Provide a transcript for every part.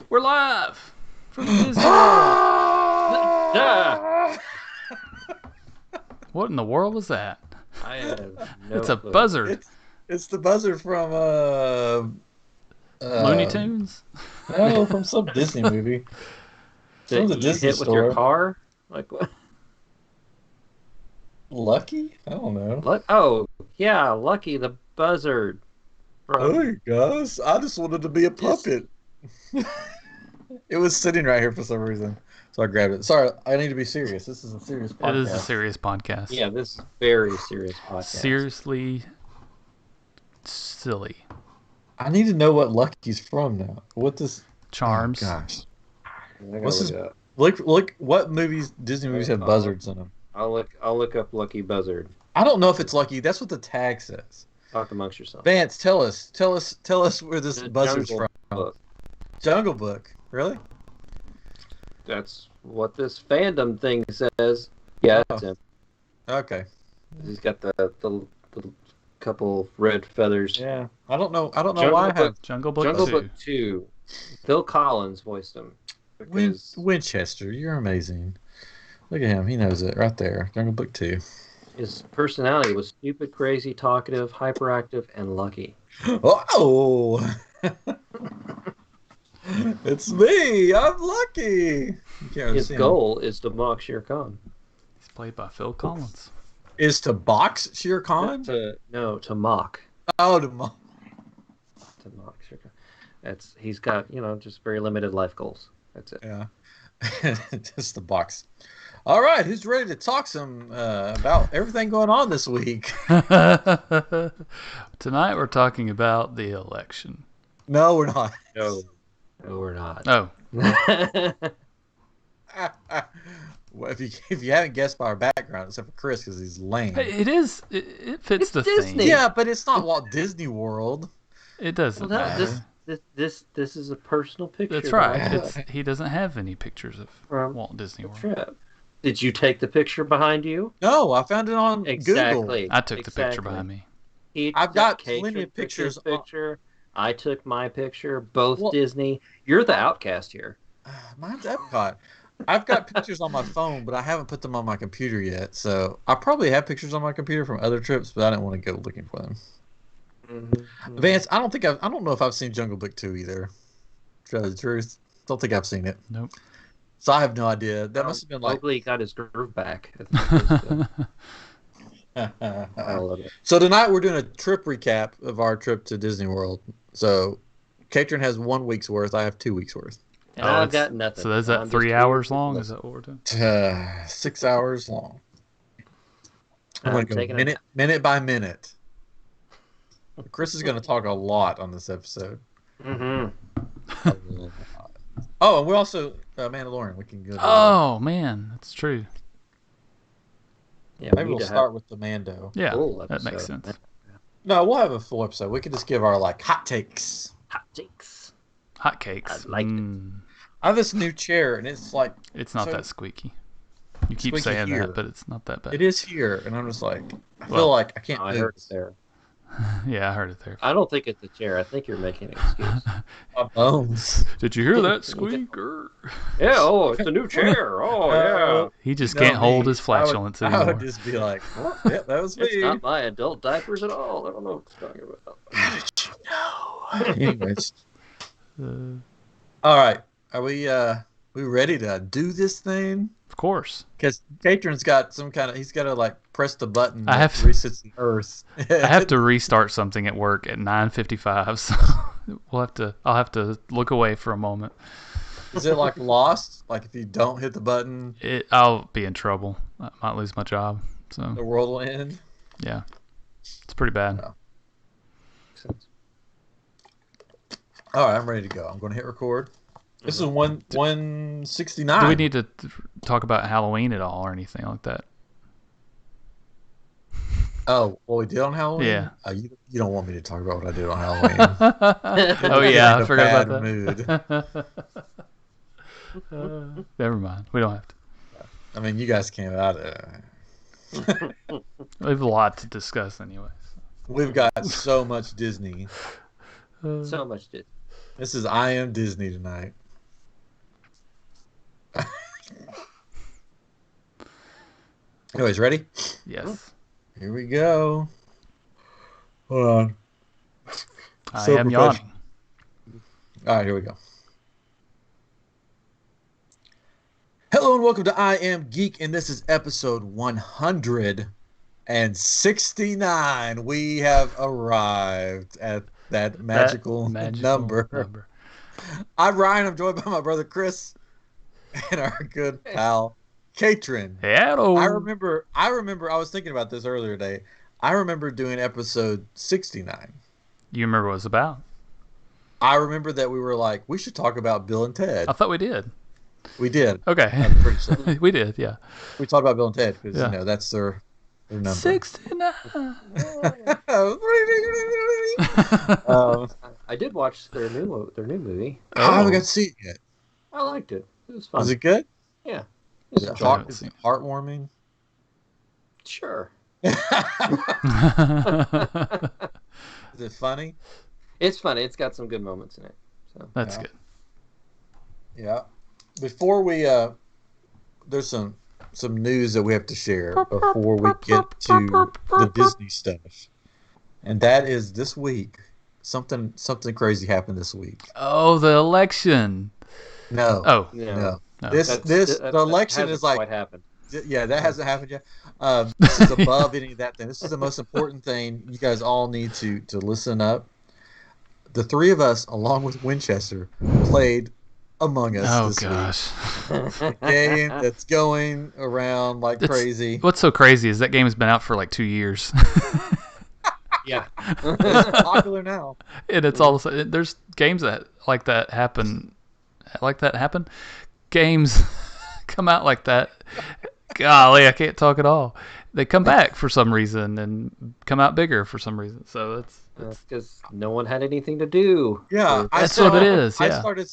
We're live from Disney World. What in the world was that? I have no It's a clue. buzzard. It's the buzzard from Looney Tunes? No, from some Disney movie. That From the you Disney hit with your store. car? Like what? Lucky? I don't know. Oh, yeah, Lucky the buzzard. Oh, you guys! I just wanted to be a puppet. It was sitting right here for some reason, so I grabbed it. Sorry, I need to be serious. This is a serious podcast. It is a serious podcast. Yeah, this is very serious podcast. Seriously silly. I need to know what Lucky's from now. What this? Charms. Oh, gosh. I gotta What's look this- it up. Look! What movies? Disney movies have buzzards in them? I'll look up Lucky Buzzard. I don't know if it's Lucky. That's what the tag says. Talk amongst yourselves. Vance, tell us where this The buzzard's Jungle from. Book. Jungle Book, really? That's what this fandom thing says. Yeah, Oh. that's him. Okay. He's got the little couple red feathers. Yeah. I don't know Jungle why I Book- have Jungle Book Jungle 2. Book 2. Phil Collins voiced him. Because Winchester. You're amazing. Look at him. He knows it right there. Jungle Book 2. his personality was stupid, crazy, talkative, hyperactive, and lucky. Oh! It's me. I'm lucky. You can't really His see him. goal is to mock Shere Khan. He's played by Phil Collins. Is to box Shere Khan? To mock. Oh, to mock. To mock Shere Khan. He's got, just very limited life goals. That's it. Yeah. Just the box. All right. Who's ready to talk some about everything going on this week? Tonight we're talking about the election. No, we're not. No, we're not. Oh, Well, if you haven't guessed by our background, except for Chris because he's lame. it is. It fits It's the Disney. theme. Yeah, but it's not Walt Disney World. It doesn't Well, matter. this is a personal picture. That's that right. I took He doesn't have any pictures of from Walt Disney the World. trip. Did you take the picture behind you? No, I found it on Google. Exactly. I took the picture behind me. I've got Catron plenty of took his pictures Picture. I took my picture. Both Well- Disney. You're the outcast here. Mine's Epcot. I've got pictures on my phone, but I haven't put them on my computer yet. So I probably have pictures on my computer from other trips, but I didn't want to go looking for them. Mm-hmm. Vance, I don't know if I've seen Jungle Book 2 either. To tell you the truth, don't think I've seen it. Nope. So I have no idea. That must have been like. Mowgli got his groove back. I love it. So tonight we're doing a trip recap of our trip to Disney World. So Catron has 1 week's worth. I have 2 weeks worth. And Oh, I've it's- got nothing. So is that I'm 3 just hours here. long? Is that what we're doing? 6 hours long. I'm I'm going to go taking a minute by minute. Chris is going to talk a lot on this episode. Mm-hmm. Oh, and we also Mandalorian. We can go. To Oh man, that's true. Yeah, maybe we'll start with the Mando. Yeah, Full that makes episode. sense. No, we'll have a full episode. We could just give our hot takes. Hot takes. Hotcakes. I liked it. I have this new chair, and it's like It's not So- that squeaky. You keep Squeaky saying here. that, but it's not that bad. it is here, and I'm just like I Well, feel like I can't. I move. heard it there. Yeah, I heard it there. I don't think it's a chair. I think you're making an excuse. My bones. Did you hear that squeaker? Yeah, oh, it's a new chair. Oh, yeah. He just No, can't hold me. his flatulence I anymore. would just be like, oh, yeah, that was It's me. not my adult diapers at all. I don't know what you're talking about. How did you know? Anyways, Uh, all right. Are we ready to do this thing? of course. Because Catron's got some kind of, he's got to press the button I that have to- resets the Earth. I have to restart something at work at 9:55, so I'll have to look away for a moment. Is it like Lost? Like if you don't hit the button, I'll be in trouble. I might lose my job. So the world will end? yeah, it's pretty bad. No. All right, I'm ready to go. I'm going to hit record. This is 169. Do we need to talk about Halloween at all or anything like that? Oh, what we did on Halloween? Yeah. You don't want me to talk about what I did on Halloween. Oh yeah, In I a forgot bad about that. Never mind. We don't have to. I mean, you guys can't. We have a lot to discuss anyway. We've got so much Disney. So much did. This is I Am Disney tonight. Anyways, ready? Yes. Here we go. Hold on. I So am professional. yawning. All right, here we go. Hello and welcome to I Am Geek, and this is episode 169. We have arrived at that magical number. I'm Ryan. I'm joined by my brother Chris and our good pal Catron. Hello. I remember. I was thinking about this earlier today. I remember doing episode 69. You remember what it was about? I remember that we were like, we should talk about Bill and Ted. I thought we did. We did. Okay. I'm pretty sure. We did, yeah. We talked about Bill and Ted because Yeah. that's their number. 69. I did watch their new movie. I haven't got to see it yet. I liked it. It was fun. Was it good? Yeah. Is It it, was Yeah. is it heartwarming? Sure. Is it funny? It's funny. It's got some good moments in it. So That's Yeah. good. Yeah. Before we there's some news that we have to share before we get to the Disney stuff. And that is this week. Something crazy happened this week. Oh, the election. No. Oh, yeah. No. no. The election hasn't is like quite happened. yeah, that hasn't happened yet. This is above any of that thing. This is the most important thing. You guys all need to listen up. The three of us, along with Winchester, played Among Us Oh this gosh. week. A game that's going around like It's- crazy. What's so crazy is that game has been out for like 2 years. Yeah. It's popular now. And it's all there's games that happen. Games come out like that. Golly, I can't talk at all. They come back for some reason and come out bigger for some reason. So That's because no one had anything to do. Yeah, That's what it is, I yeah. started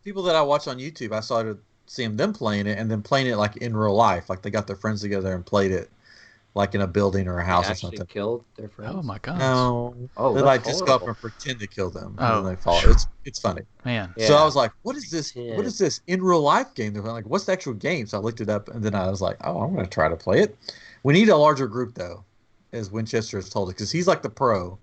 people that I watch on YouTube. I started seeing them playing it and then playing it like in real life. Like they got their friends together and played it like in a building or a house or Actually something. killed their friends. oh my gosh. No, Oh, they that's like just go up horrible. and pretend to kill them, Oh. and then they fall. It's funny. Man. Yeah. So I was like, "What is this? Yeah. What is this in real life game?" They're like, "What's the actual game?" So I looked it up, and then I was like, "Oh, I'm going to try to play it." We need a larger group though, as Winchester has told us, because he's like the pro,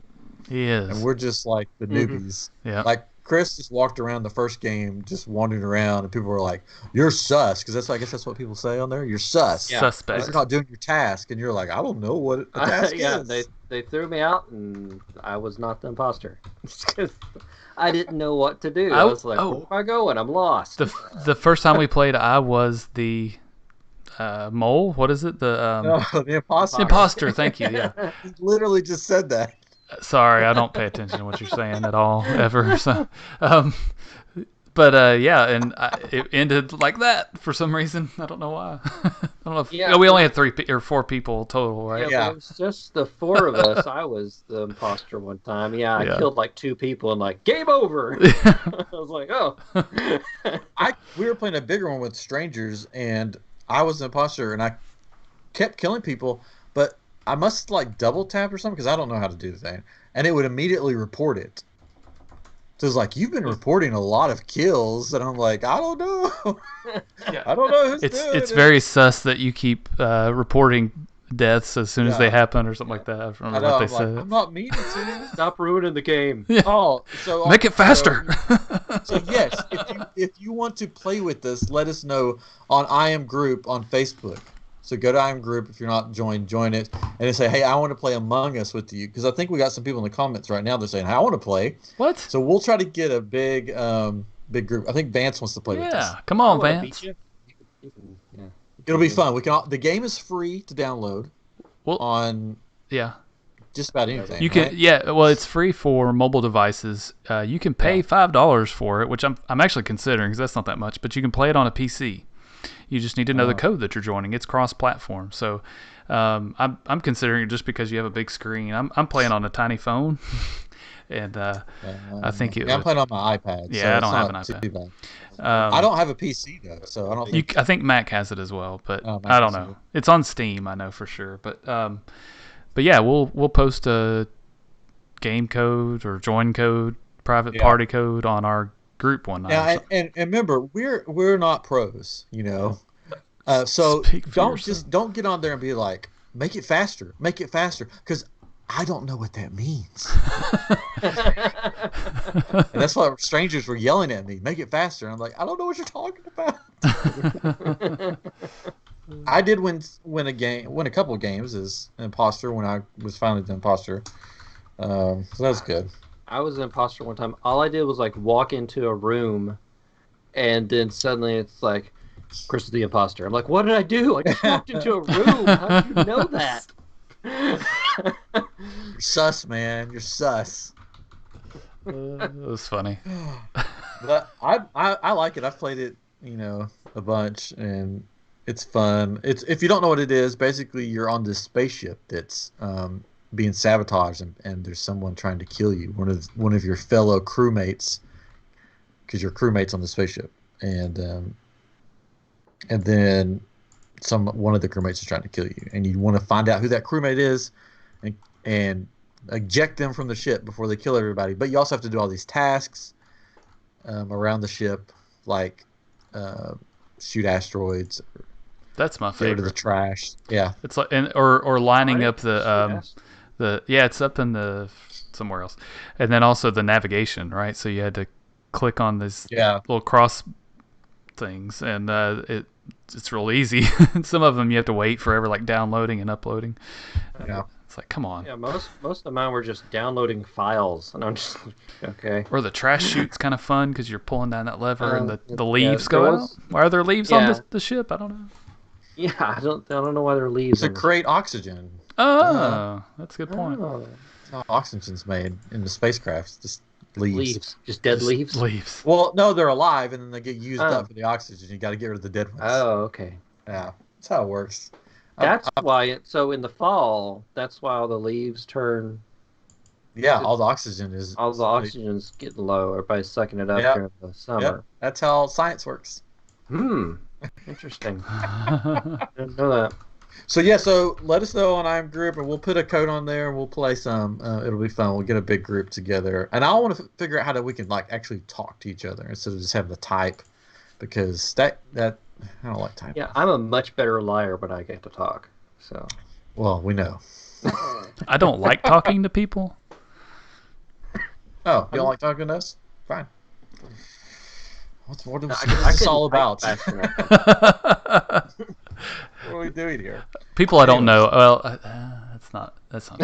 He is. and we're just like the newbies. Yeah. Like Chris just walked around the first game, just wandering around, and people were like, "You're sus," because I guess that's what people say on there. You're sus. Yeah. Suspect. You're not doing your task, and you're like, "I don't know what a task Yeah, is." they threw me out, and I was not the imposter. 'Cause I didn't know what to do. I was like, oh. where am I going? I'm lost. The first time we played, I was the mole. What is it? The No, the imposter. imposter. Thank you. Yeah. He literally just said that. Sorry, I don't pay attention to what you're saying at all ever. So, yeah, and it ended like that for some reason. I don't know why. I don't know if Yeah. we only had 3 or 4 people total, right? Yeah, Yeah. but it was just the 4 of us. I was the imposter one time. Yeah, I Yeah. killed like 2 people and like game over. I was like, oh. We were playing a bigger one with strangers, and I was an imposter, and I kept killing people, but I must like double tap or something because I don't know how to do the thing, and it would immediately report it. So it's like, you've been reporting a lot of kills, and I'm like, I don't know. Yeah. I don't know who's It's doing it. very sus that you keep reporting deaths as soon as they Yeah. happen or something like that. I don't I remember know, what I'm they like, said. I'm not meaning to. Stop ruining the game. Oh, so Make it faster. So yes, if you want to play with us, let us know on I Am Group on Facebook. So go to I Am Group if you're not joined, join it, and then say, hey, I want to play Among Us with you, because I think we got some people in the comments right now. They're saying, hey, I want to play. What? So we'll try to get a big group. I think Vance wants to play with us. Yeah, come on, I wanna Vance. beat you. You can, yeah. It'll be fun. The game is free to download Well, on yeah. just about anything. You can, right? yeah. Well, it's free for mobile devices. You can pay $5 for it, which I'm actually considering because that's not that much. But you can play it on a PC. You just need to know the code that you're joining. It's cross-platform. So I'm considering it just because you have a big screen. I'm playing on a tiny phone, and I think it. I'm playing on my iPad. Yeah, so I don't have an it's not iPad. too bad. I don't have a PC though, so I don't think. I think Mac has it as well, but Mac I don't has know. it. It's on Steam, I know for sure. But yeah, we'll post a game code or join code, private party code on our group one night. Now, and remember, we're not pros, you know. So don't get on there and be like, make it faster, because I don't know what that means. And that's why strangers were yelling at me, make it faster. And I'm like, I don't know what you're talking about. I did win a couple of games as an imposter when I was finally the imposter. So that's good. I was an imposter one time. All I did was like walk into a room, and then suddenly it's like, Chris is the imposter. I'm like, what did I do? I just walked into a room. How did you know that? You're sus, man. You're sus. It was funny. But I like it. I've played it, you know, a bunch, and it's fun. If you don't know what it is, basically you're on this spaceship that's being sabotaged, and there's someone trying to kill you. One of your fellow crewmates, because your crewmate's on the spaceship, and then one of the crewmates is trying to kill you, and you want to find out who that crewmate is, and eject them from the ship before they kill everybody. But you also have to do all these tasks around the ship, like shoot asteroids. That's my favorite. Get rid of the trash. Yeah, it's like or lining up the it's up in the somewhere else, and then also the navigation, right? So you had to click on this little cross things, and it's real easy. Some of them you have to wait forever, like downloading and uploading. Yeah, it's like, come on. Yeah, most of mine were just downloading files, and I'm just okay. Or the trash chute's kind of fun because you're pulling down that lever and the leaves go out. Why are there leaves on the ship? I don't know. Yeah, I don't know why there are leaves. To create oxygen. Oh, that's a good point. That's how oxygen's made in the spacecrafts. Just leaves. Just dead leaves? Leaves. Well, no, they're alive, and then they get used up for the oxygen. You got to get rid of the dead ones. Oh, okay. Yeah, that's how it works. That's why. So in the fall, that's why all the leaves turn. Yeah, all the oxygen is. All the oxygen's getting low. Everybody's sucking it up during the summer. Yep. That's how science works. Interesting. I didn't know that. So let us know on iamGroup, and we'll put a code on there, and we'll play some. It'll be fun. We'll get a big group together, and I want to figure out how that we can like actually talk to each other instead of just having to type, because that I don't like typing. Yeah, I'm a much better liar when I get to talk. So. Well, we know. I don't like talking to people. Oh, you don't like talking to us? Fine. What is this all about? What are we doing here? People I don't know. Well, that's not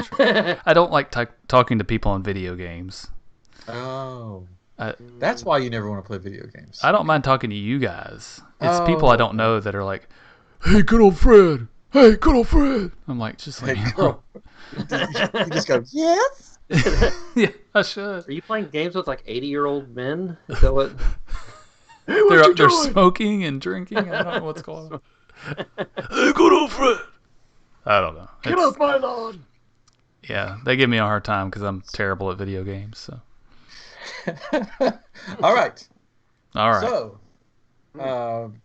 true. I don't like talking to people on video games. Oh. That's why you never want to play video games. I don't mind talking to you guys. It's people I don't know that are like, hey, good old Fred. Hey, good old Fred. I'm like, just like, you just go, yes? Yeah, I should. Are you playing games with like 80-year-old men? Is that what? Hey, they're smoking and drinking. I don't know what's going on. Hey, good old Fred. I don't know. Get off my lawn. Yeah, they give me a hard time because I'm terrible at video games. So. All right. So,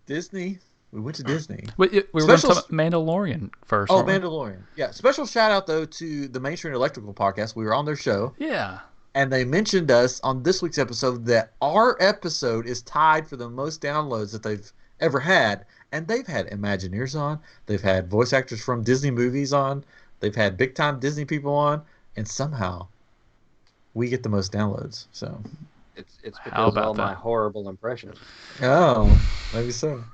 Disney. We went to Disney. We were going to talk about Mandalorian first. Oh, Mandalorian. Yeah. Special shout out though to the Mainstream Electrical podcast. We were on their show. Yeah. And they mentioned us on this week's episode that our episode is tied for the most downloads that they've ever had. And they've had Imagineers on. They've had voice actors from Disney movies on. They've had big time Disney people on. And somehow we get the most downloads. So it's because of all my horrible impressions. Oh, maybe so.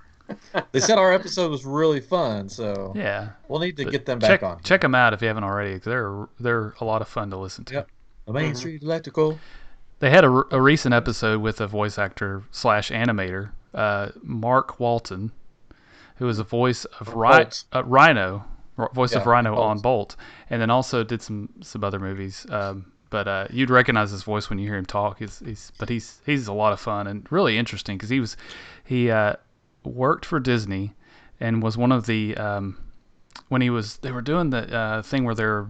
They said our episode was really fun, so yeah, we'll need to get them back on. Check them out if you haven't already. They're a lot of fun to listen to. Yep. The Main Street Electrical. They had a recent episode with a voice actor / animator, Mark Walton, who was the voice of Rhino, of Rhino on Bolt, and then also did some other movies. But you'd recognize his voice when you hear him talk. He's a lot of fun and really interesting because he worked for Disney, and was one of the when they were doing the thing where they're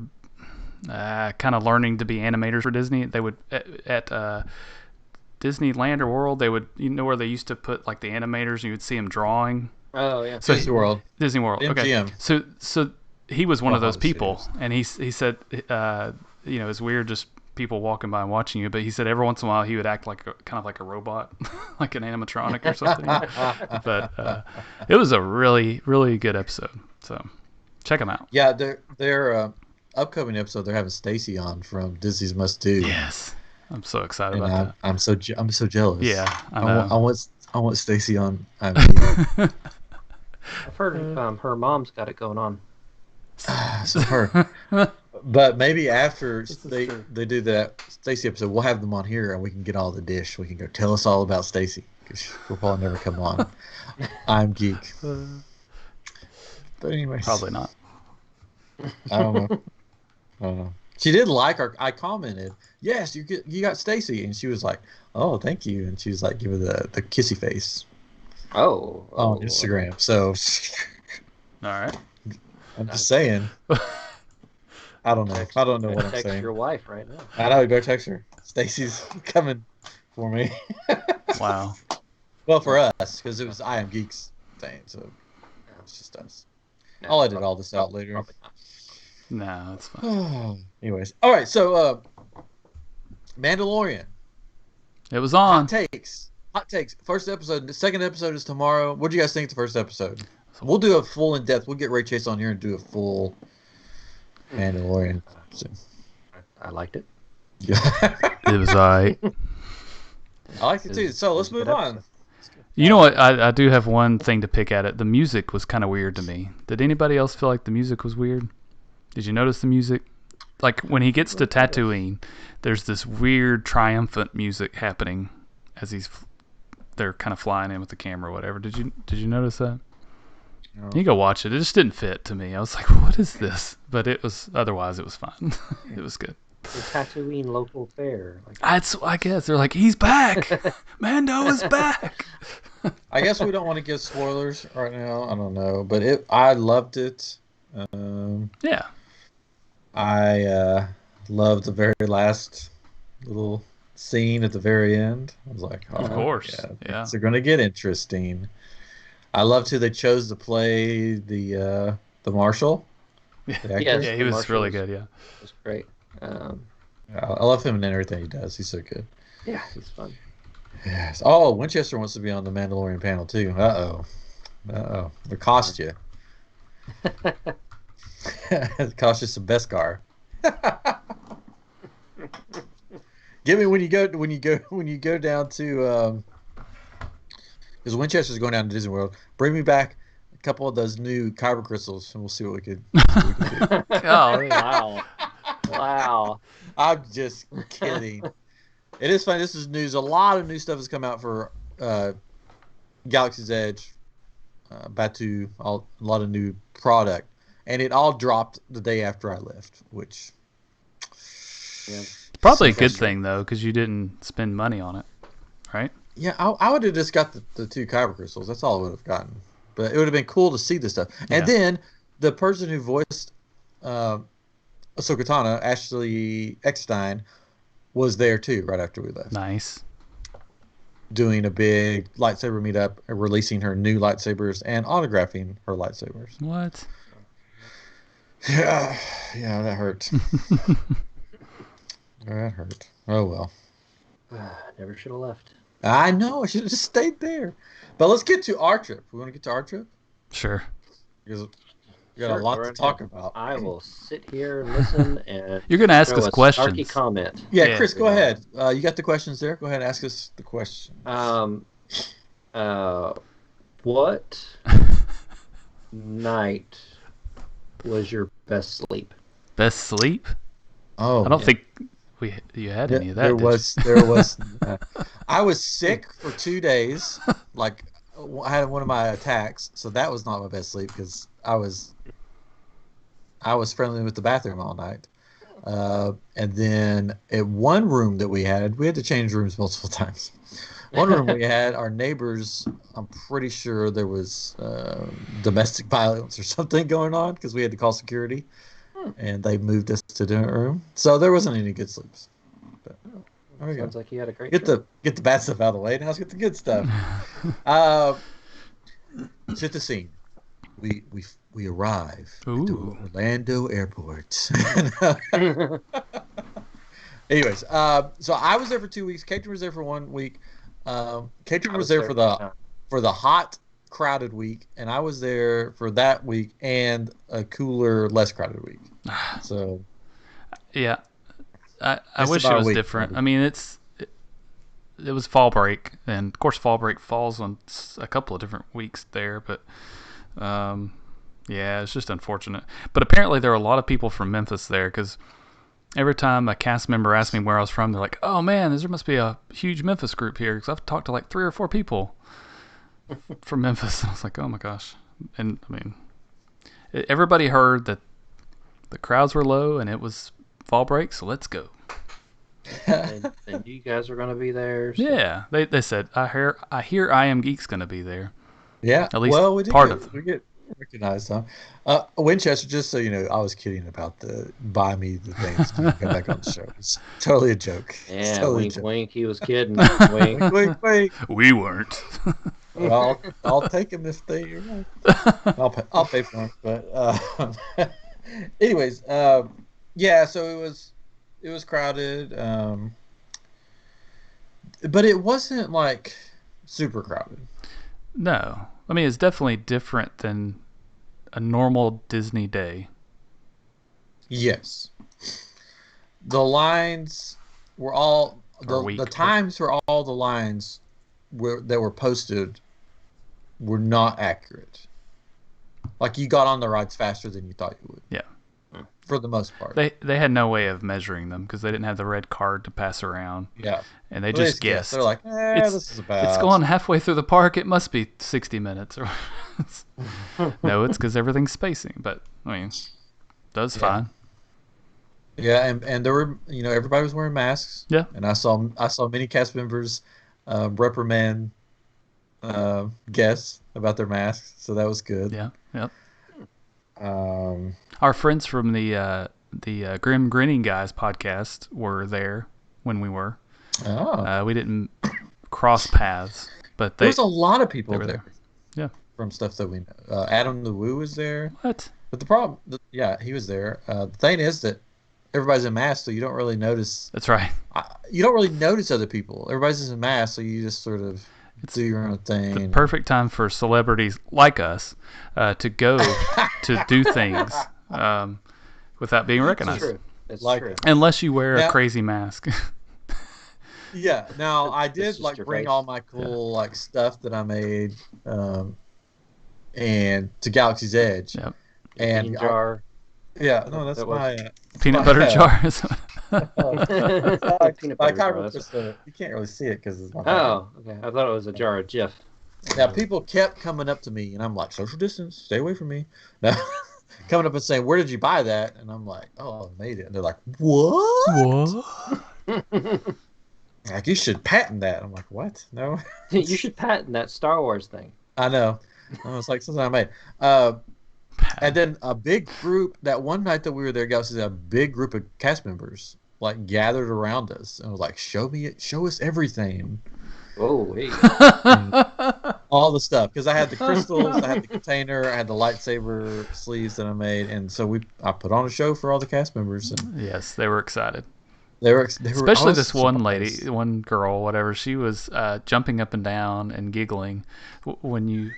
kind of learning to be animators for Disney. They would at Disneyland or World, they would, where they used to put like the animators, and you would see them drawing. Oh yeah, so Disney World. Disney World. MGM. Okay. So he was one of those people, and he said, it's weird just people walking by and watching you, but he said every once in a while he would act like kind of like a robot, like an animatronic or something. But it was a really, really good episode. So check them out. Yeah, their upcoming episode, they're having Stacy on from Disney's Must Do. Yes, I'm so excited about that. I'm so jealous. Yeah, I know. I want Stacy on. I've heard her mom's got it going on. So her. But maybe after they do that Stacy episode, we'll have them on here and we can get all the dish. We can go tell us all about Stacy, because we'll probably never come on. I'm Geek. But anyways, probably not. I don't know. She did like our. I commented, yes, you got Stacy, and she was like, oh, thank you, and she was like, give her the kissy face. Oh, on Instagram. So, all right. I'm just saying. I don't know what I'm saying. Text your wife right now. I know. Go text her. Stacy's coming for me. Wow. Well, for us, because it was iamGEEK's thing, so it's just us. No, I'll edit all this out later. No, that's fine. Anyways, all right. So, Mandalorian. It was on. Hot takes. First episode. The second episode is tomorrow. What do you guys think of the first episode? We'll do a full in depth. We'll get Ray Chase on here and do a full Mandalorian. So. I liked it. Yeah. It was alright. I liked it too. So let's move on. You know what? I do have one thing to pick at it. The music was kind of weird to me. Did anybody else feel like the music was weird? Did you notice the music? Like when he gets to Tatooine, there's this weird triumphant music happening as they're kind of flying in with the camera or whatever. Did you notice that? No. You go watch it. It just didn't fit to me. I was like, what is this? But otherwise it was fine. It was good. The Tatooine local fair. I guess they're like, he's back. Mando is back. I guess we don't want to give spoilers right now. I don't know, but I loved it. Yeah. I loved the very last little scene at the very end. I was like, oh, of course, yeah. They're going to get interesting. I loved who they chose to play the marshal. Yeah, he was really good. Yeah, it was great. I love him and everything he does. He's so good. Yeah, he's fun. Yes. Oh, Winchester wants to be on the Mandalorian panel too. It cost you. It cost you some Beskar. Give me when you go down to because Winchester's going down to Disney World. Bring me back a couple of those new kyber crystals, and we'll see what we can do. Oh wow! I'm just kidding. It is funny. This is news. A lot of new stuff has come out for Galaxy's Edge, Batu. A lot of new product, and it all dropped the day after I left, which probably a good thing though, because you didn't spend money on it, right? Yeah, I would have just got the two kyber crystals. That's all I would have gotten. But it would have been cool to see this stuff. And then the person who voiced Ahsoka Tano, Ashley Eckstein, was there too right after we left. Nice. Doing a big lightsaber meetup, releasing her new lightsabers and autographing her lightsabers. What? Yeah, that hurt. That hurt. Oh well. Never should have left. I know. I should have just stayed there. But let's get to our trip. We want to get to our trip? Sure. Because we got a lot to talk about. I will sit here and listen. And you're going to ask us questions. Snarky comment. Yeah, Chris, go ahead. You got the questions there? Go ahead and ask us the questions. What night was your best sleep? Best sleep? Oh, I don't think you had any of that. There was. I was sick for 2 days. Like I had one of my attacks, so that was not my best sleep because I was friendly with the bathroom all night. And then at one room that we had to change rooms multiple times. one room we had, our neighbors, I'm pretty sure there was domestic violence or something going on because we had to call security, and they moved us to a different room. So there wasn't any good sleeps. But, there we Sounds go. like you had a great Get the bad stuff out of the way. Now let's get the good stuff. Set the scene. We arrive at the Orlando airport. Anyways, so I was there for 2 weeks. Catron was there for 1 week. Catron was there for the hot, crowded week, and I was there for that week and a cooler, less crowded week. So, yeah, I wish it was different. I mean, it was fall break, and of course, fall break falls on a couple of different weeks there, but yeah, it's just unfortunate. But apparently, there are a lot of people from Memphis there because every time a cast member asked me where I was from, they're like, "Oh man, there must be a huge Memphis group here." Because I've talked to like 3 or 4 people from Memphis. I was like, "Oh my gosh!" And I mean, everybody heard that the crowds were low and it was fall break, so let's go. and you guys are going to be there. So. Yeah, they said I hear iamGEEK's going to be there. Yeah, at least we get recognized, huh? Winchester, just so you know, I was kidding about the buy me the things to come back on the show. It's totally a joke. Yeah, totally wink, wink. He was kidding. Wink, wink, wink. We weren't. Well, I'll take them if they. I'll pay for them. But anyways, yeah. So it was crowded, but it wasn't like super crowded. No, I mean it's definitely different than a normal Disney day. Yes, the lines were all the times for all the lines that were posted were not accurate. Like you got on the rides faster than you thought you would. Yeah. For the most part. They had no way of measuring them because they didn't have the red card to pass around. Yeah. And they just guessed. They're like, this is bad. It's going halfway through the park. It must be 60 minutes. Or no, it's because everything's spacing. But, I mean, that's fine. Yeah, and there were, everybody was wearing masks. Yeah. And I saw many cast members reprimand guests about their masks. So that was good. Yeah, yep. Our friends from the Grim Grinning Guys podcast were there when we were. Oh. We didn't cross paths, but there's a lot of people there. Yeah. From stuff that we know. Adam the Woo was there. What? But the problem, he was there. The thing is that everybody's in masks, so you don't really notice. That's right. You don't really notice other people. Everybody's in masks, so you just sort of do your own thing. The perfect time for celebrities like us to go to do things without being recognized. It's true. Unless you wear a crazy mask. Yeah. Now I did bring all my cool stuff that I made, and to Galaxy's Edge. Yep. And jar. That's my peanut butter jar. You can't really see it because it's my okay. I thought it was a jar of Jif. Now people kept coming up to me, and I'm like, social distance, stay away from me. Now, coming up and saying, "Where did you buy that?" And I'm like, "Oh, I made it." And they're like, "What?" Like, you should patent that. I'm like, what? No. You should patent that Star Wars thing. I know. It's like something I made. And then a big group, that one night that we were there, guys, a big group of cast members gathered around us and was like, show us everything. Oh, wait. All the stuff. Because I had the crystals, I had the container, I had the lightsaber sleeves that I made. And so I put on a show for all the cast members. And yes, they were excited. They were especially this one lady, one girl, whatever. She was jumping up and down and giggling when you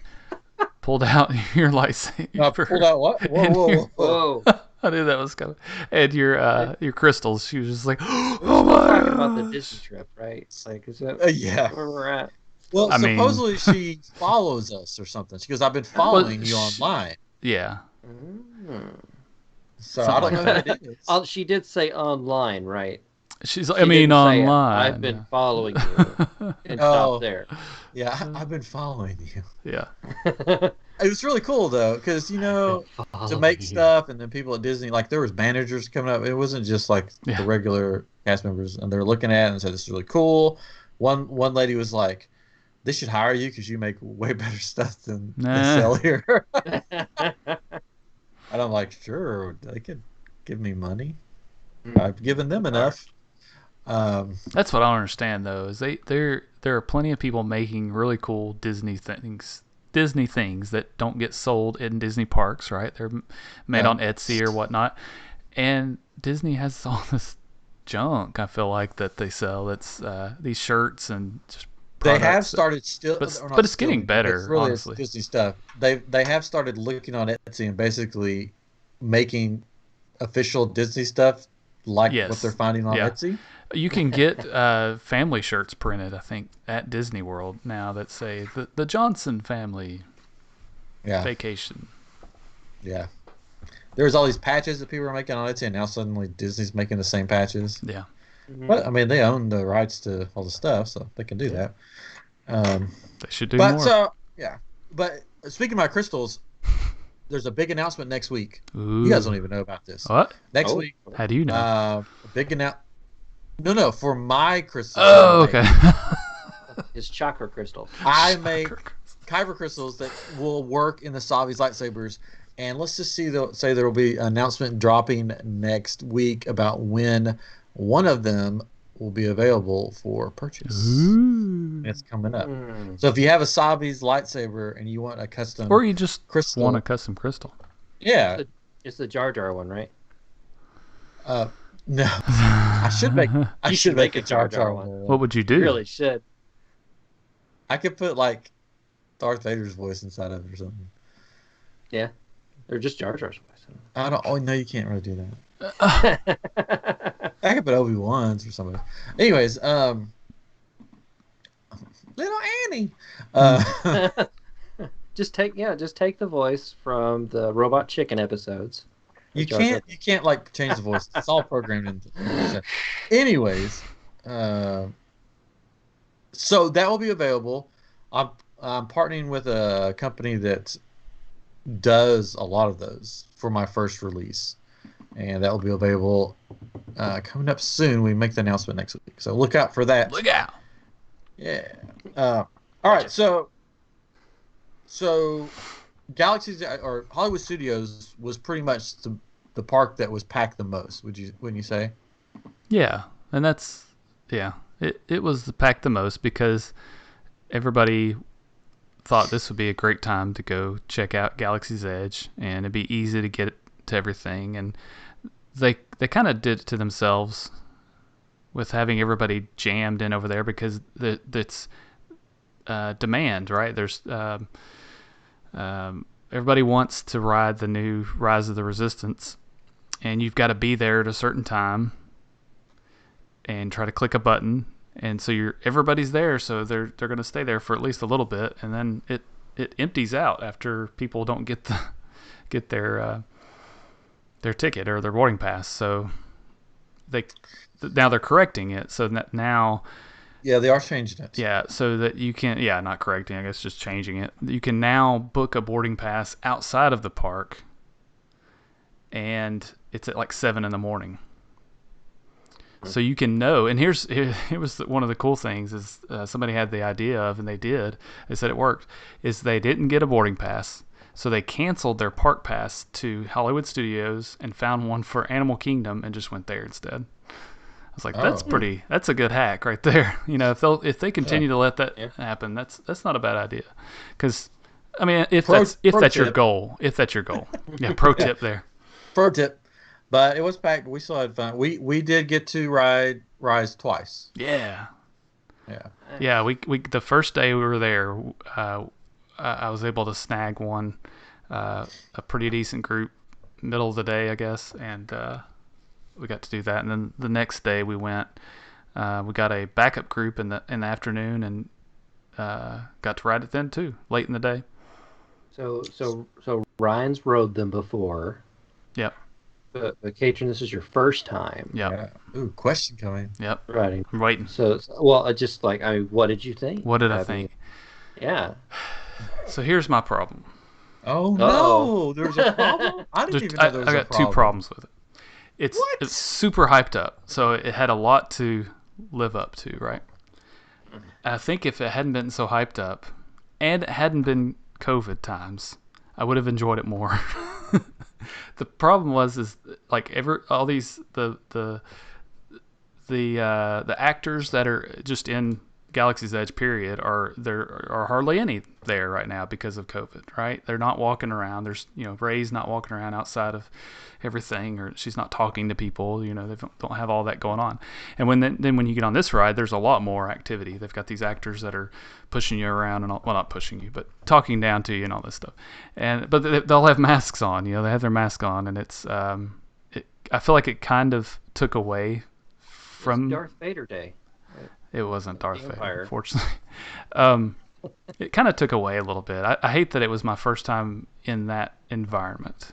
pulled out your lightsaber. Pulled out what? Whoa. Whoa. I knew that was coming. And your crystals. She was just like, oh my God. Talking about the Disney trip, right? Is that yeah. where we're at? Well, supposedly she follows us or something. She goes, I've been following you online. Yeah. So I don't know who it is. She did say online, right? Online. I've been following you. And stop there. Yeah, I've been following you. Yeah. It was really cool, though, because, to make stuff, and then people at Disney, there was managers coming up. It wasn't just, the regular cast members, and they were looking at it and said, this is really cool. one lady was like, "They should hire you because you make way better stuff than they sell here." And I'm like, "Sure, they could give me money. I've given them enough." That's what I don't understand though. Is there are plenty of people making really cool Disney things that don't get sold in Disney parks, right? They're made on Etsy or whatnot, and Disney has all this junk. I feel like that they sell. That's these shirts and just they have started still, but it's getting better. Really, honestly, it's Disney stuff. They have started looking on Etsy and basically making official Disney stuff like what they're finding on Etsy. You can get family shirts printed, I think, at Disney World now that say the Johnson family vacation. Yeah. There's all these patches that people are making on Etsy, and now suddenly Disney's making the same patches. Yeah. But, I mean, they own the rights to all the stuff, so they can do that. They should do more. So, yeah. But speaking of my crystals, there's a big announcement next week. Ooh. You guys don't even know about this. What? Next week. How do you know? A big announcement. No, for my crystals. Oh, okay. His chakra crystals. I make kyber crystals that will work in the Savi's lightsabers, and let's just say there will be an announcement dropping next week about when one of them will be available for purchase. Ooh. It's coming up. So if you have a Savi's lightsaber and you want a custom, or you just crystal, want a custom crystal, it's the Jar Jar one, right? No, I should make a Jar Jar one. What would you do? You really should. I could put like Darth Vader's voice inside of it or something. Yeah, or just Jar Jar's voice. I don't. Oh no, you can't really do that. I could put Obi-Wan's or something. Anyways, little Annie. Just take the voice from the Robot Chicken episodes. You can't like change the voice. It's all programmed into. Anyways, so that will be available. I'm partnering with a company that does a lot of those for my first release, and that will be available coming up soon. We make the announcement next week, so look out for that. Look out! Yeah. All right. So Galaxy's or Hollywood Studios was pretty much the park that was packed the most. Wouldn't you say? Yeah, and that's it was packed the most because everybody thought this would be a great time to go check out Galaxy's Edge, and it'd be easy to get to everything. And they kind of did it to themselves with having everybody jammed in over there because that's demand, right? There's everybody wants to ride the new Rise of the Resistance, and you've got to be there at a certain time and try to click a button, and so everybody's there, so they're going to stay there for at least a little bit, and then it empties out after people don't get their ticket or their boarding pass. So now they're correcting it, so that now. Yeah, they are changing it. Yeah, so that you can, not correcting, I guess just changing it. You can now book a boarding pass outside of the park, and it's at like 7 a.m. So you can know, and here was one of the cool things is somebody had the idea of, and they said it worked, is they didn't get a boarding pass, so they canceled their park pass to Hollywood Studios and found one for Animal Kingdom and just went there instead. I was like, that's a good hack right there. If they continue to let that happen, that's not a bad idea. Because, I mean, if that's your goal. Yeah, pro tip there. Pro tip. But it was packed. We still had fun. We did get to ride Rise twice. Yeah. Yeah. Yeah, we the first day we were there, I was able to snag one, a pretty decent group, middle of the day, I guess, and we got to do that. And then the next day we went, we got a backup group in the afternoon and got to ride it then too, late in the day. So Ryan's rode them before. Yep. But Catron, this is your first time. Yep. Yeah. Ooh, question coming. Yep. Riding. I'm waiting. So just like, I mean, what did you think? What did I think? Yeah. So here's my problem. Oh no, there's a problem? I didn't even know there was a problem. I got 2 problems with it. It's super hyped up, so it had a lot to live up to, right? I think if it hadn't been so hyped up, and it hadn't been COVID times, I would have enjoyed it more. The problem is like all these the actors that are just in Galaxy's Edge period there are hardly any there right now because of COVID, right? They're not walking around. There's Rey's not walking around outside of everything, or she's not talking to people. They don't have all that going on. And when you get on this ride, there's a lot more activity. They've got these actors that are pushing you around and not pushing you, but talking down to you and all this stuff. But they'll have masks on. They have their mask on, and it's I feel like it kind of took away from Darth Vader Day. It wasn't Darth Vader, unfortunately. It kind of took away a little bit. I hate that it was my first time in that environment.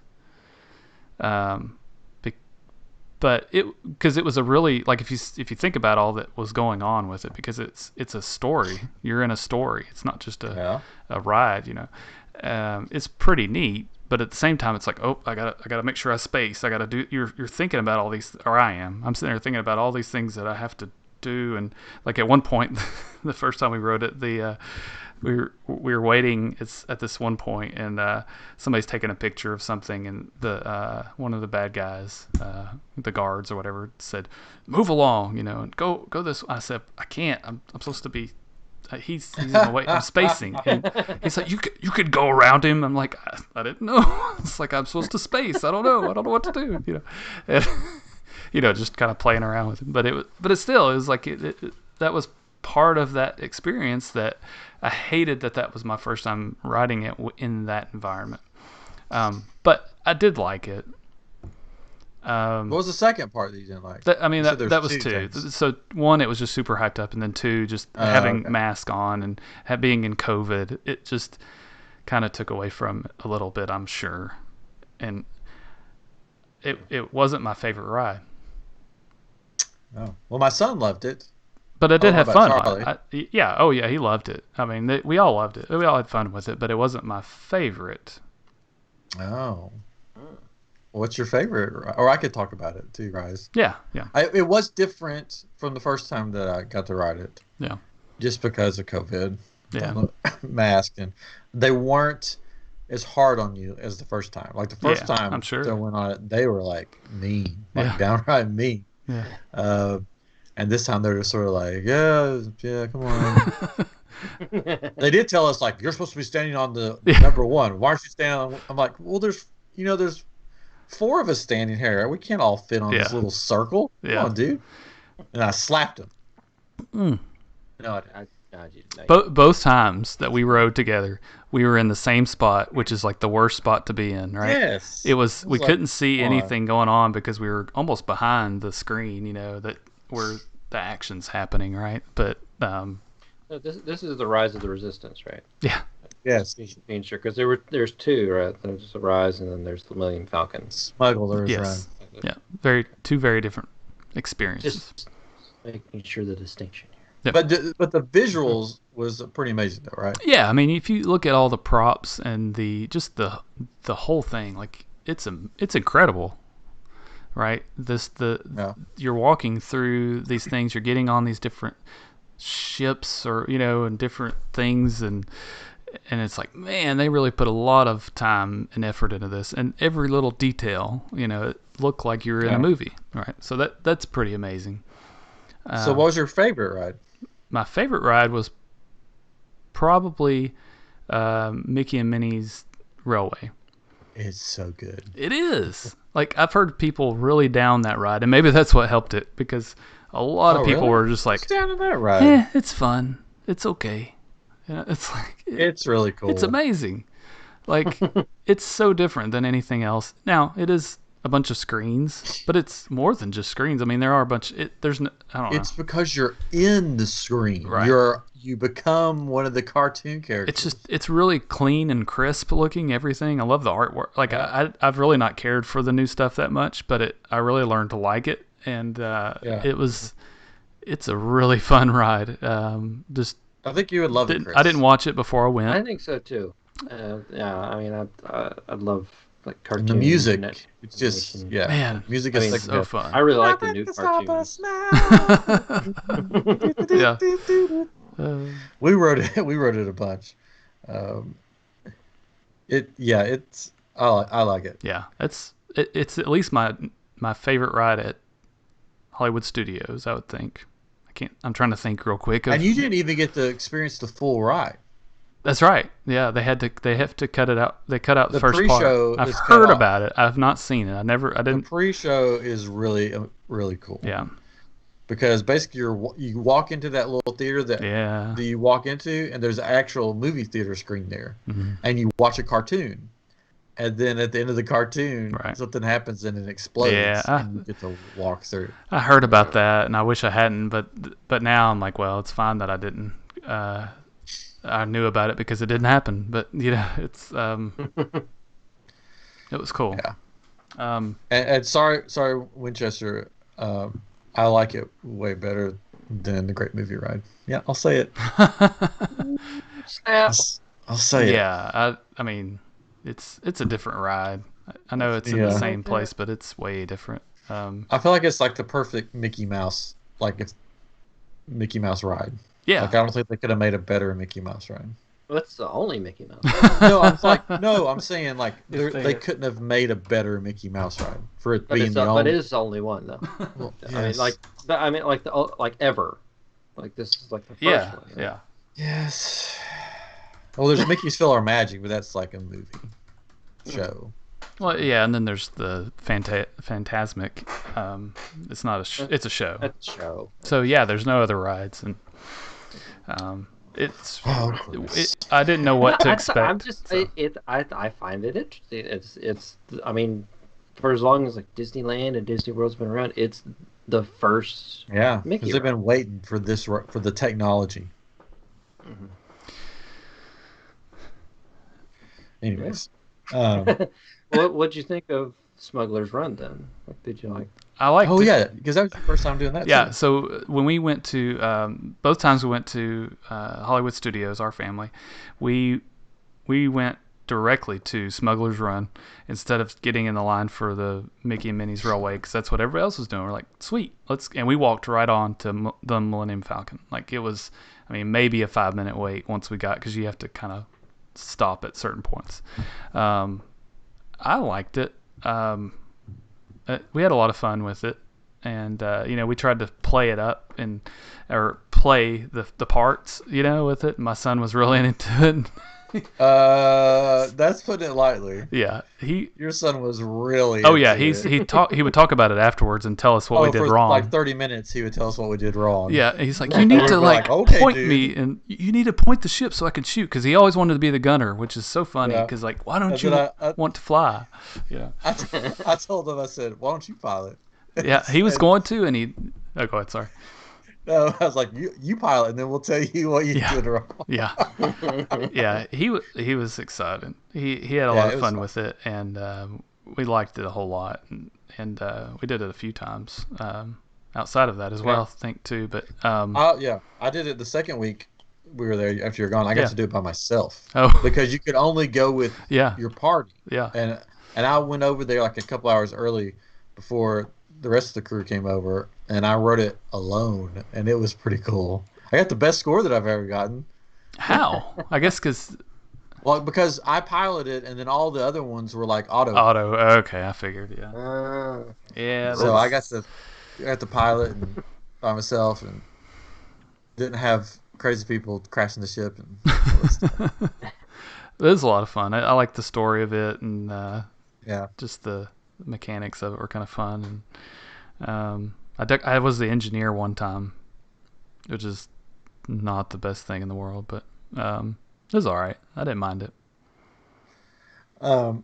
But because it was a really, like, if you think about all that was going on with it, because it's a story. You're in a story. It's not just a ride. It's pretty neat. But at the same time, it's like, oh, I gotta make sure I space. I gotta do. You're thinking about all these, or I am. I'm sitting there thinking about all these things that I have to do. And like at one point, the first time we rode it, we were waiting. It's at this one point, and somebody's taking a picture of something, and the one of the bad guys, the guards or whatever, said, "Move along, and go this." I said, "I can't. I'm supposed to be." He's in the way. I'm spacing, and he's like, "You could go around him." I'm like, I didn't know. It's like I'm supposed to space. I don't know what to do. And, just kind of playing around with him. But it was like that was part of that experience that I hated. That was my first time riding it in that environment. But I did like it. What was the second part that you didn't like? That was two. Things. So one, it was just super hyped up, and then two, just having mask on and being in COVID, it just kind of took away from it a little bit, I'm sure. And it wasn't my favorite ride. Oh well, my son loved it. But I did have fun. He loved it. I mean, we all loved it. We all had fun with it, but it wasn't my favorite. Oh. What's your favorite? Or I could talk about it too, guys. Yeah. It was different from the first time that I got to ride it. Yeah. Just because of COVID. Yeah. Mask, and they weren't as hard on you as the first time. Like the first time I'm sure. they went on it, they were like mean, downright mean. Yeah. And this time they're just sort of like, yeah, come on. They did tell us, like, you're supposed to be standing on the number one. Why aren't you standing on? I'm like, well, there's 4 of us standing here. We can't all fit on this little circle. Come on, dude. And I slapped him. No, both times that we rode together, we were in the same spot, which is like the worst spot to be in, right? Yes. We couldn't see anything going on because we were almost behind the screen, that where the action's happening, right? But this is the Rise of the Resistance, right? Yeah. Yes. Being sure, because there's 2, right? There's the Rise, and then there's the Millennium Falcon. Smugglers. Yes. Yeah. Two very different experiences. Just making sure the distinction here. Yep. But the visuals was pretty amazing, though, right? Yeah, I mean, if you look at all the props and the whole thing, like it's incredible, right? You're walking through these things, you're getting on these different ships, or and different things, and it's like, man, they really put a lot of time and effort into this, and every little detail, it looked like you were in a movie, right? So that's pretty amazing. So what was your favorite ride? My favorite ride was probably Mickey and Minnie's Railway. It's so good. It is. Like, I've heard people really down that ride, and maybe that's what helped it, because a lot of people were just like, what's down in that ride? It's fun. It's okay. It's like it's really cool. It's amazing. Like, it's so different than anything else. Now, it is a bunch of screens, but it's more than just screens. I mean, there are a bunch. I don't know. It's because you're in the screen. Right. You become one of the cartoon characters. It's really clean and crisp looking, everything. I love the artwork. Like, I've really not cared for the new stuff that much, but I really learned to like it, and it's a really fun ride. I think you would love it, Chris. I didn't watch it before I went. I think so too. I mean, I'd love like cartoon. And the music, it's just man, music is so fun. I really like the new cartoon. We wrote it. We wrote it a bunch. It's I like it. Yeah, it's at least my favorite ride at Hollywood Studios, I would think. I'm trying to think real quick. And you didn't even get to experience the full ride. That's right. Yeah, they have to cut it out. They cut out the first pre-show part. I've heard about it. I've not seen it. I didn't. The pre-show is really cool. Yeah. Because basically you walk into that little theater that you walk into, and there's an actual movie theater screen there, and you watch a cartoon, and then at the end of the cartoon, something happens and it explodes, and you get to walk through. I heard about that, and I wish I hadn't, but now I'm like, well, it's fine that I didn't. I knew about it because it didn't happen, but it's it was cool. Yeah. And sorry, Winchester. I like it way better than the Great Movie Ride. Yeah, I'll say it. I'll say it. Yeah, I mean, it's a different ride. I know it's in the same place, but it's way different. I feel like it's like the perfect Mickey Mouse, it's Mickey Mouse ride. Yeah. I don't think they could have made a better Mickey Mouse ride. Well, that's the only Mickey Mouse. I'm saying they couldn't have made a better Mickey Mouse ride for it being the only. But it is the only one though. Well, yes. Ever. Like this is like the first one. Right? Yeah. Yes. Well, there's Mickey's Philharmagic, but that's like a movie show. Well, yeah, and then there's the Phantasmic. It's not it's a show. It's a show. So yeah, there's no other rides, and I didn't know what to expect. I find it interesting. It's I mean, for as long as like Disneyland and Disney World's been around, it's the first. Yeah, because they've been waiting for the technology. Mm-hmm. Anyways, what'd you think of Smuggler's Run then? What did you like? I liked it. Yeah, because that was your first time doing that. Yeah, too. So when we went to both times we went to Hollywood Studios, our family, we went directly to Smuggler's Run instead of getting in the line for the Mickey and Minnie's Railway, because that's what everybody else was doing. We're like, sweet, and we walked right on to the Millennium Falcon. Like it was, I mean, maybe a 5-minute wait once we got, because you have to kind of stop at certain points. I liked it. We had a lot of fun with it, and we tried to play it up or play the parts, with it. My son was really into it. That's putting it lightly. Yeah, your son was really. Oh yeah, he would talk about it afterwards and tell us what we did wrong. Like 30 minutes, he would tell us what we did wrong. Yeah, he's like, you need to point me, and you need to point the ship so I can shoot, because he always wanted to be the gunner, which is so funny. Because why don't you want to fly? Yeah. I told him, I said, why don't you pilot? Yeah, he was going to, and he. Oh, go ahead. Sorry. No, I was like, you pilot, and then we'll tell you what you did wrong. Yeah, yeah. He was excited. He had a lot of fun with it, and we liked it a whole lot, and we did it a few times outside of that as well, I think too. But I did it the second week we were there after you're gone. I got to do it by myself. Oh, because you could only go with your party. Yeah, and I went over there like a couple hours early before the rest of the crew came over, and I wrote it alone, and it was pretty cool. I got the best score that I've ever gotten. How? I guess because I piloted, and then all the other ones were like auto. Auto. Okay, I figured. Yeah. Yeah. So I got the pilot and by myself, and didn't have crazy people crashing the ship and all that stuff. It was a lot of fun. I like the story of it, and just the mechanics of it were kind of fun. And I was the engineer one time, which is not the best thing in the world, but it was all right. I didn't mind it. I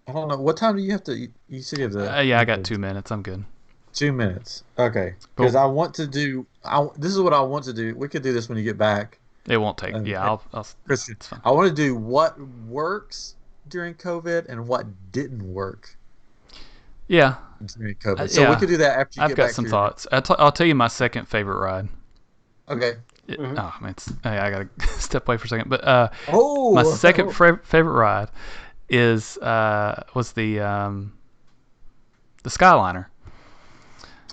don't know, what time do you have to? You said you have to. I got 2 minutes. I'm good. 2 minutes. Okay, because I want to do. This is what I want to do. We could do this when you get back. It won't take. I'll Chris, it's fine. I want to do what works during COVID and what didn't work. Yeah. During COVID. So we could do that after you get back. I've got some thoughts. I'll tell you my second favorite ride. Okay. Oh man, I gotta step away for a second. But my second favorite ride was the Skyliner.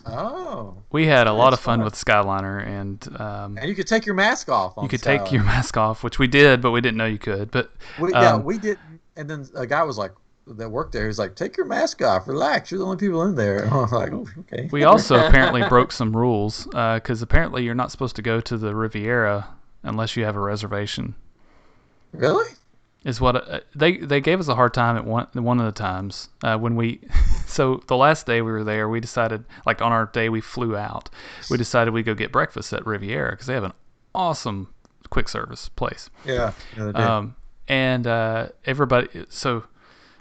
Oh. We had a lot of fun with Skyliner, and you could take your mask off. You could take your mask off, which we did, but we didn't know you could. But we did. And then a guy was like, that worked there. He's like, take your mask off, relax. You're the only people in there. And I was like, oh, okay. We also apparently broke some rules because apparently you're not supposed to go to the Riviera unless you have a reservation. Really? Is what they gave us a hard time at one of the times when we. So the last day we were there, we decided, like on our day we flew out, we decided we'd go get breakfast at Riviera because they have an awesome quick service place. Yeah, they do. And everybody, so,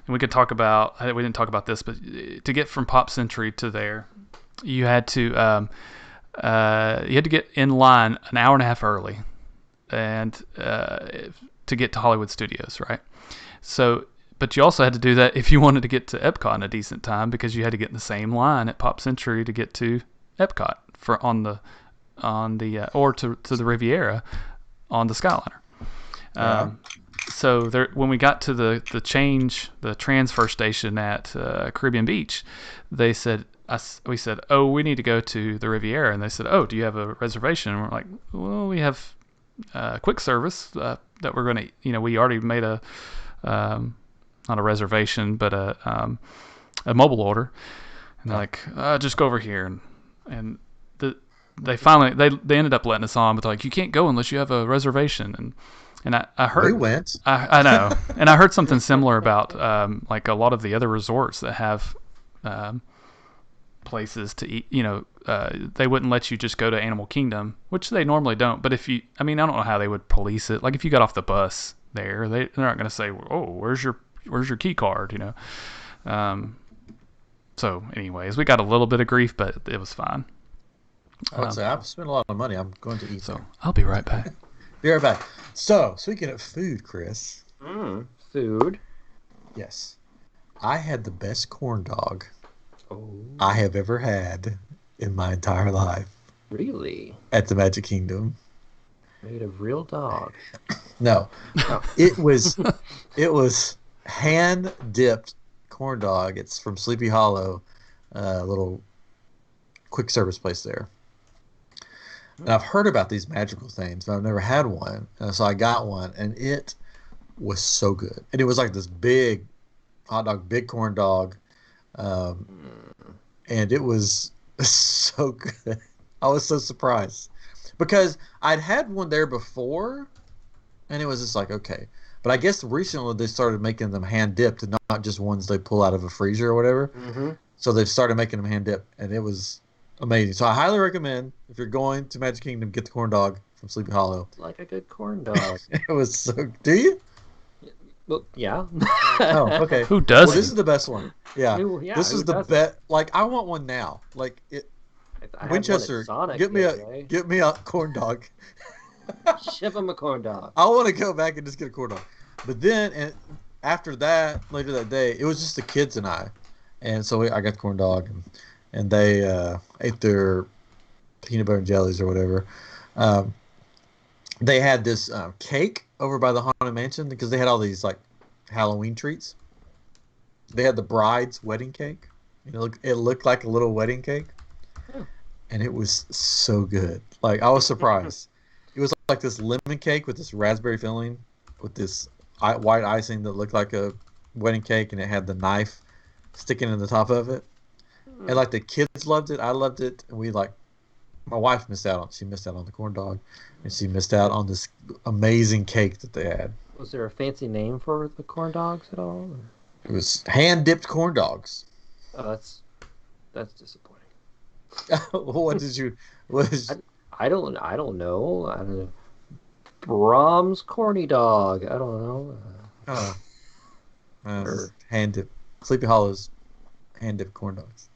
and we could talk about, we didn't talk about this, but to get from Pop Century to there, you had to get in line an hour and a half early, and to get to Hollywood Studios, right? So, but you also had to do that if you wanted to get to Epcot in a decent time, because you had to get in the same line at Pop Century to get to Epcot or to the Riviera on the Skyliner. Yeah. So there, when we got to the transfer station at Caribbean Beach, we said, oh, we need to go to the Riviera, and they said, oh, do you have a reservation? And we're like, well, we have quick service that we're going to, we already made a not a reservation, but a mobile order, and they're like, just go over here, and they finally they ended up letting us on, but they're like, you can't go unless you have a reservation, and I heard we went. I know, and I heard something similar about like a lot of the other resorts that have places to eat. They wouldn't let you just go to Animal Kingdom, which they normally don't. But if you, I mean, I don't know how they would police it. Like if you got off the bus there, they're not going to say, oh, where's your key card? So anyways, we got a little bit of grief, but it was fine. I've spent a lot of money. I'm going to eat. So I'll be right back. Be right back. So, speaking of food, Chris. Food. Yes. I had the best corn dog I have ever had in my entire life. Really? At the Magic Kingdom. Made of real dog. No. It was hand dipped corn dog. It's from Sleepy Hollow, little quick service place there. And I've heard about these magical things, but I've never had one. And so I got one, and it was so good. And it was like this big hot dog, big corn dog. And it was so good. I was so surprised. Because I'd had one there before, and it was just like, okay. But I guess recently they started making them hand-dipped and not just ones they pull out of a freezer or whatever. Mm-hmm. So they've started making them hand-dipped, and it was amazing. So I highly recommend, if you're going to Magic Kingdom, get the corn dog from Sleepy Hollow. Like a good corn dog. It was so... Do you? Well, yeah. Oh, okay. Who doesn't? Well, this is the best one. Yeah. This is the best. Like, I want one now. Like, Winchester, get me a corn dog. Ship him a corn dog. I want to go back and just get a corn dog. But then, and after that, later that day, it was just the kids and I. And so I got the corn dog, and they ate their peanut butter and jellies or whatever. They had this cake over by the Haunted Mansion because they had all these like Halloween treats. They had the bride's wedding cake. It looked like a little wedding cake. And it was so good. Like, I was surprised. It was like this lemon cake with this raspberry filling with this white icing that looked like a wedding cake, and it had the knife sticking in the top of it. And like the kids loved it, I loved it, and my wife missed out on the corn dog, and she missed out on this amazing cake that they had. Was there a fancy name for the corn dogs at all? It was hand-dipped corn dogs. Oh, that's disappointing. What did you? I don't know. Brahms corny dog. I don't know. Hand-dipped. Sleepy Hollow's hand-dipped corn dogs.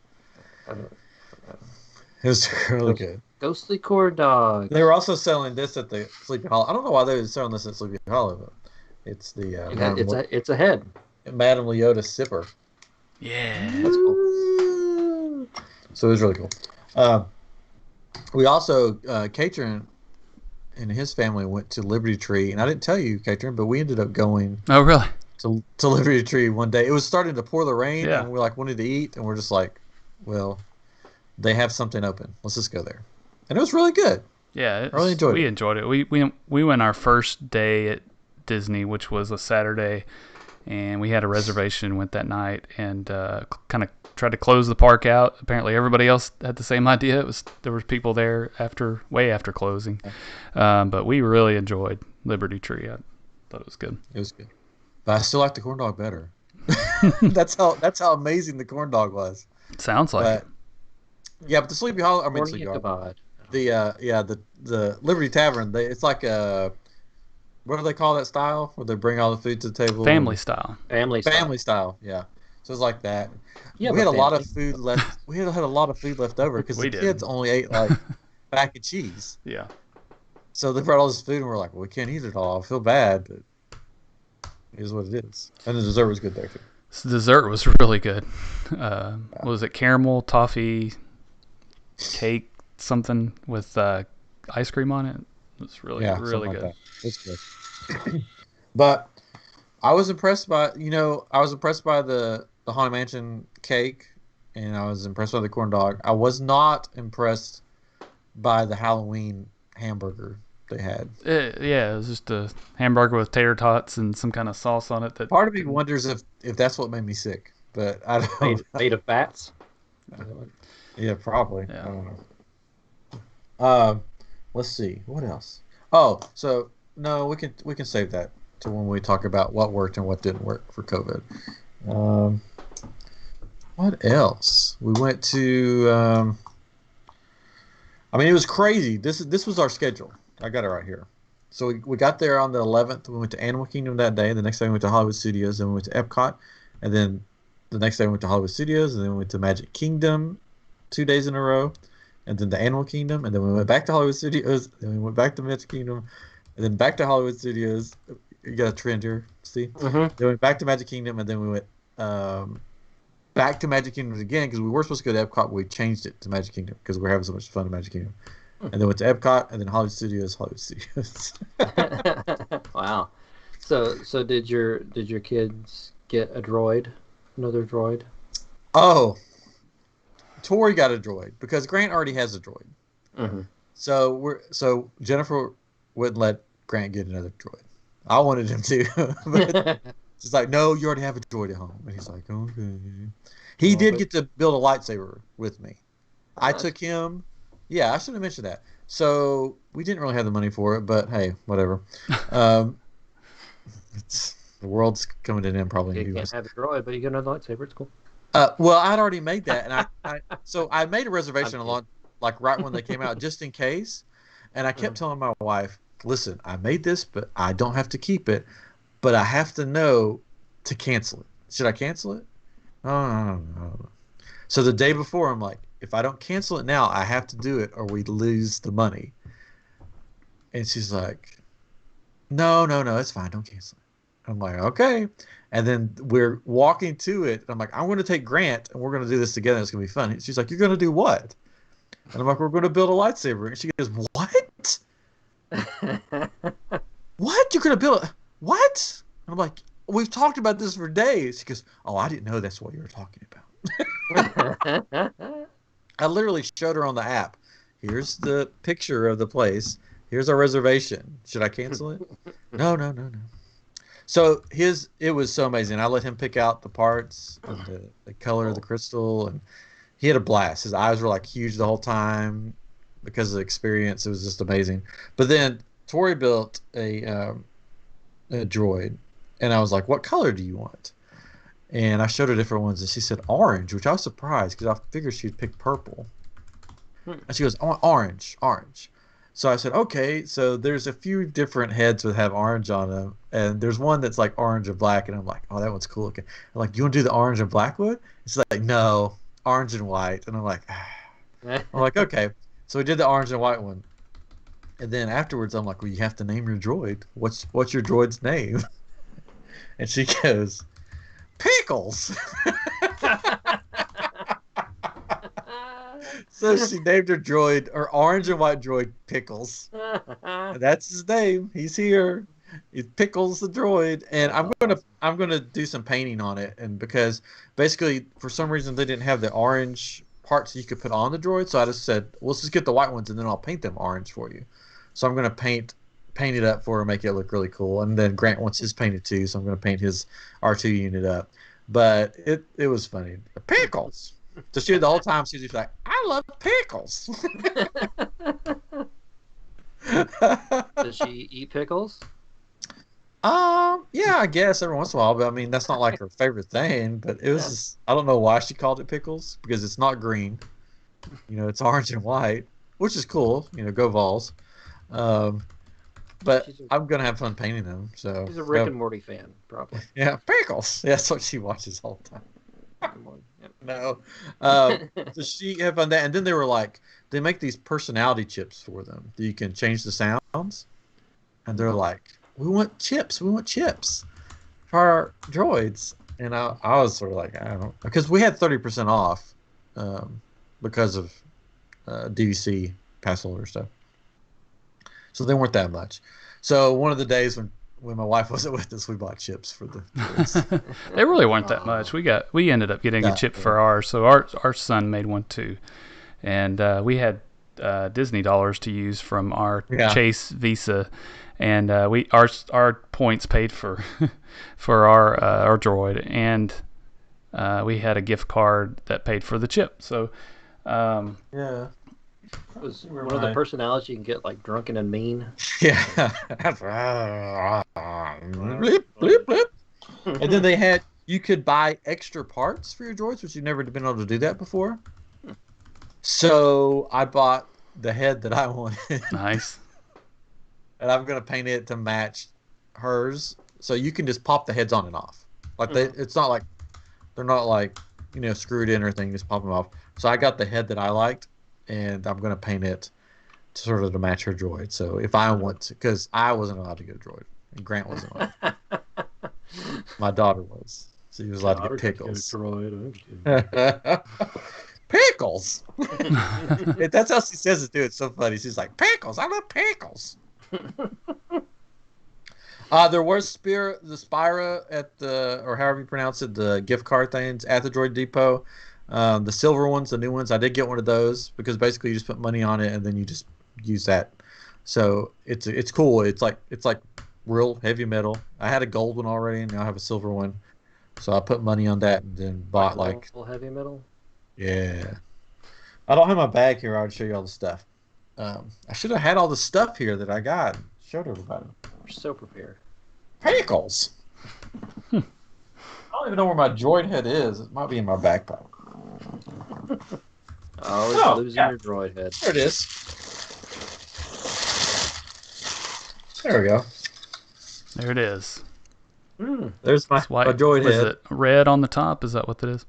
It was really good. Ghostly corn dog. They were also selling this at the Sleepy Hollow. I don't know why they were selling this at Sleepy Hollow, but it's the it's a head. Madame Leota sipper. Yeah, that's cool. So it was really cool. We also Catron and his family went to Liberty Tree, and I didn't tell you, Catron, but we ended up going. Oh, really? To Liberty Tree one day. It was starting to pour the rain, yeah. And we wanted to eat, and we're just like, well, they have something open. Let's just go there. And it was really good. Yeah, I really enjoyed it. We enjoyed it. We went our first day at Disney, which was a Saturday, and we had a reservation. Went that night and kind of tried to close the park out. Apparently, everybody else had the same idea. There was people there way after closing, but we really enjoyed Liberty Tree. I thought it was good. It was good, but I still like the corn dog better. That's how amazing the corn dog was. Sounds like it. Yeah, but the Sleepy Hollow. I mean, Sleepy Hollow. The Liberty Tavern. It's like a, what do they call that style where they bring all the food to the table? Family style. Family style. Yeah. So it's like that. Yeah, we had a lot of food left. We had a lot of food left over because the kids only ate like mac and cheese. Yeah. So they brought all this food and we're like, well, we can't eat it all. I feel bad, but it is what it is. And the dessert was good there too. The dessert was really good. What was it? Caramel, toffee, cake, something with ice cream on it. It was really good. Like it's good. But I was impressed by the Haunted Mansion cake, and I was impressed by the corn dog. I was not impressed by the Halloween hamburger they had. It was just a hamburger with tater tots and some kind of sauce on it. That part of me wonders if that's what made me sick, but I don't. Made of fats. Yeah, probably. Yeah. I don't know. Let's see what else. Oh, so no, we can save that to when we talk about what worked and what didn't work for COVID. What else? We went to. I mean, it was crazy. This was our schedule. I got it right here. So we got there on the 11th. We went to Animal Kingdom that day. The next day we went to Hollywood Studios. Then we went to Epcot, and then the next day we went to Hollywood Studios, and then we went to Magic Kingdom 2 days in a row, and then the Animal Kingdom, and then we went back to Hollywood Studios, then we went back to Magic Kingdom, and then back to Hollywood Studios. You got a trend here, see? Mm-hmm. Then we went back to Magic Kingdom, and then we went back to Magic Kingdom again because we were supposed to go to Epcot, but we changed it to Magic Kingdom because we were having so much fun at Magic Kingdom. And then went to Epcot, and then Hollywood Studios. Wow. So did your kids get a droid? Another droid? Oh, Tori got a droid because Grant already has a droid. Mm-hmm. So Jennifer wouldn't let Grant get another droid. I wanted him to, but she's like, no, you already have a droid at home. And he's like, okay. He did get to build a lightsaber with me. I took him. Yeah, I should have mentioned that. So we didn't really have the money for it, but hey, whatever. The world's coming to an end probably. You can't have a droid, but you get another lightsaber. It's cool. Well, I'd already made that, and I made a reservation right when they came out, just in case. And I kept telling my wife, "Listen, I made this, but I don't have to keep it, but I have to know to cancel it. Should I cancel it? No. So the day before, I'm like, if I don't cancel it now, I have to do it, or we lose the money." And she's like, "No, it's fine. Don't cancel it." I'm like, "Okay." And then we're walking to it. And I'm like, "I'm going to take Grant, and we're going to do this together. It's going to be fun." She's like, "You're going to do what?" And I'm like, "We're going to build a lightsaber." And she goes, "What? What? You're going to build a what?" And I'm like, "We've talked about this for days." She goes, "Oh, I didn't know that's what you were talking about." I literally showed her on the app. Here's the picture of the place. Here's our reservation. Should I cancel it? No. So it was so amazing. I let him pick out the parts and the color of the crystal, and he had a blast. His eyes were like huge the whole time because of the experience. It was just amazing. But then Tori built a droid, and I was like, "What color do you want?" And I showed her different ones, and she said orange, which I was surprised because I figured she'd pick purple. And she goes, "Oh, orange." So I said, "Okay." So there's a few different heads that have orange on them, and there's one that's like orange and black, and I'm like, "Oh, that one's cool." Okay. I'm like, "Do you want to do the orange and black one?" It's like, "No, orange and white." And I'm like, I'm like, "Okay." So we did the orange and white one, and then afterwards, I'm like, "Well, you have to name your droid. What's your droid's name?" And she goes, "Pickles." So she named her droid, or orange and white droid, Pickles. And that's his name. He's here. He Pickles the droid, and I'm gonna do some painting on it, and because basically for some reason they didn't have the orange parts you could put on the droid. So I just said, well, let's just get the white ones, and then I'll paint them orange for you. So I'm going to paint it up for her, make it look really cool. And then Grant wants his painted too, so I'm going to paint his R2 unit up. But it was funny. Pickles. So she the whole time she's just like, I love pickles. Does she eat pickles? Yeah, I guess every once in a while, but I mean that's not like her favorite thing. But it was just, I don't know why she called it pickles, because it's not green. It's orange and white, which is cool. Go Vols. But I'm gonna have fun painting them. So she's a Rick and Morty fan, probably. Yeah, pickles. Yeah, that's what she watches all the time. Yep. No. So she had fun that, and then they were like, they make these personality chips for them that you can change the sounds, and they're like, we want chips for our droids. And I was sort of like, I don't know, because we had 30% off because of DVC pass holder stuff. So they weren't that much. So one of the days when my wife wasn't with us, we bought chips for the droids. They really weren't that much. We ended up getting a chip for ours. So our son made one too, and we had Disney dollars to use from our Chase Visa, and our points paid for our droid, and we had a gift card that paid for the chip. So yeah. It was one of the personalities you can get like drunken and mean. Yeah. Bleep, bleep, bleep. And then you could buy extra parts for your droids, which you've never been able to do that before. So I bought the head that I wanted. Nice. And I'm going to paint it to match hers. So you can just pop the heads on and off. Like it's not like, they're not like, screwed in or anything, just pop them off. So I got the head that I liked, and I'm going to paint it sort of to match her droid. So if I want to, because I wasn't allowed to get a droid, and Grant wasn't allowed. My daughter was. So he was allowed to get pickles. Pickles! That's how she says it, too. It's so funny. She's like, pickles! I love pickles! There was the Spira at the, or however you pronounce it, the gift card things at the Droid Depot. The silver ones, the new ones, I did get one of those because basically you just put money on it and then you just use that. So it's cool. It's like real heavy metal. I had a gold one already, and now I have a silver one. So I put money on that and then bought like heavy metal. Yeah. I don't have my bag here. I'll show you all the stuff. I should have had all the stuff here that I got. Showed everybody. We're so prepared. Pickles. I don't even know where my droid head is. It might be in my backpack. Always losing your droid head. There it is. There we go. There it is. There's my droid head. Is it red on the top? Is that what it is?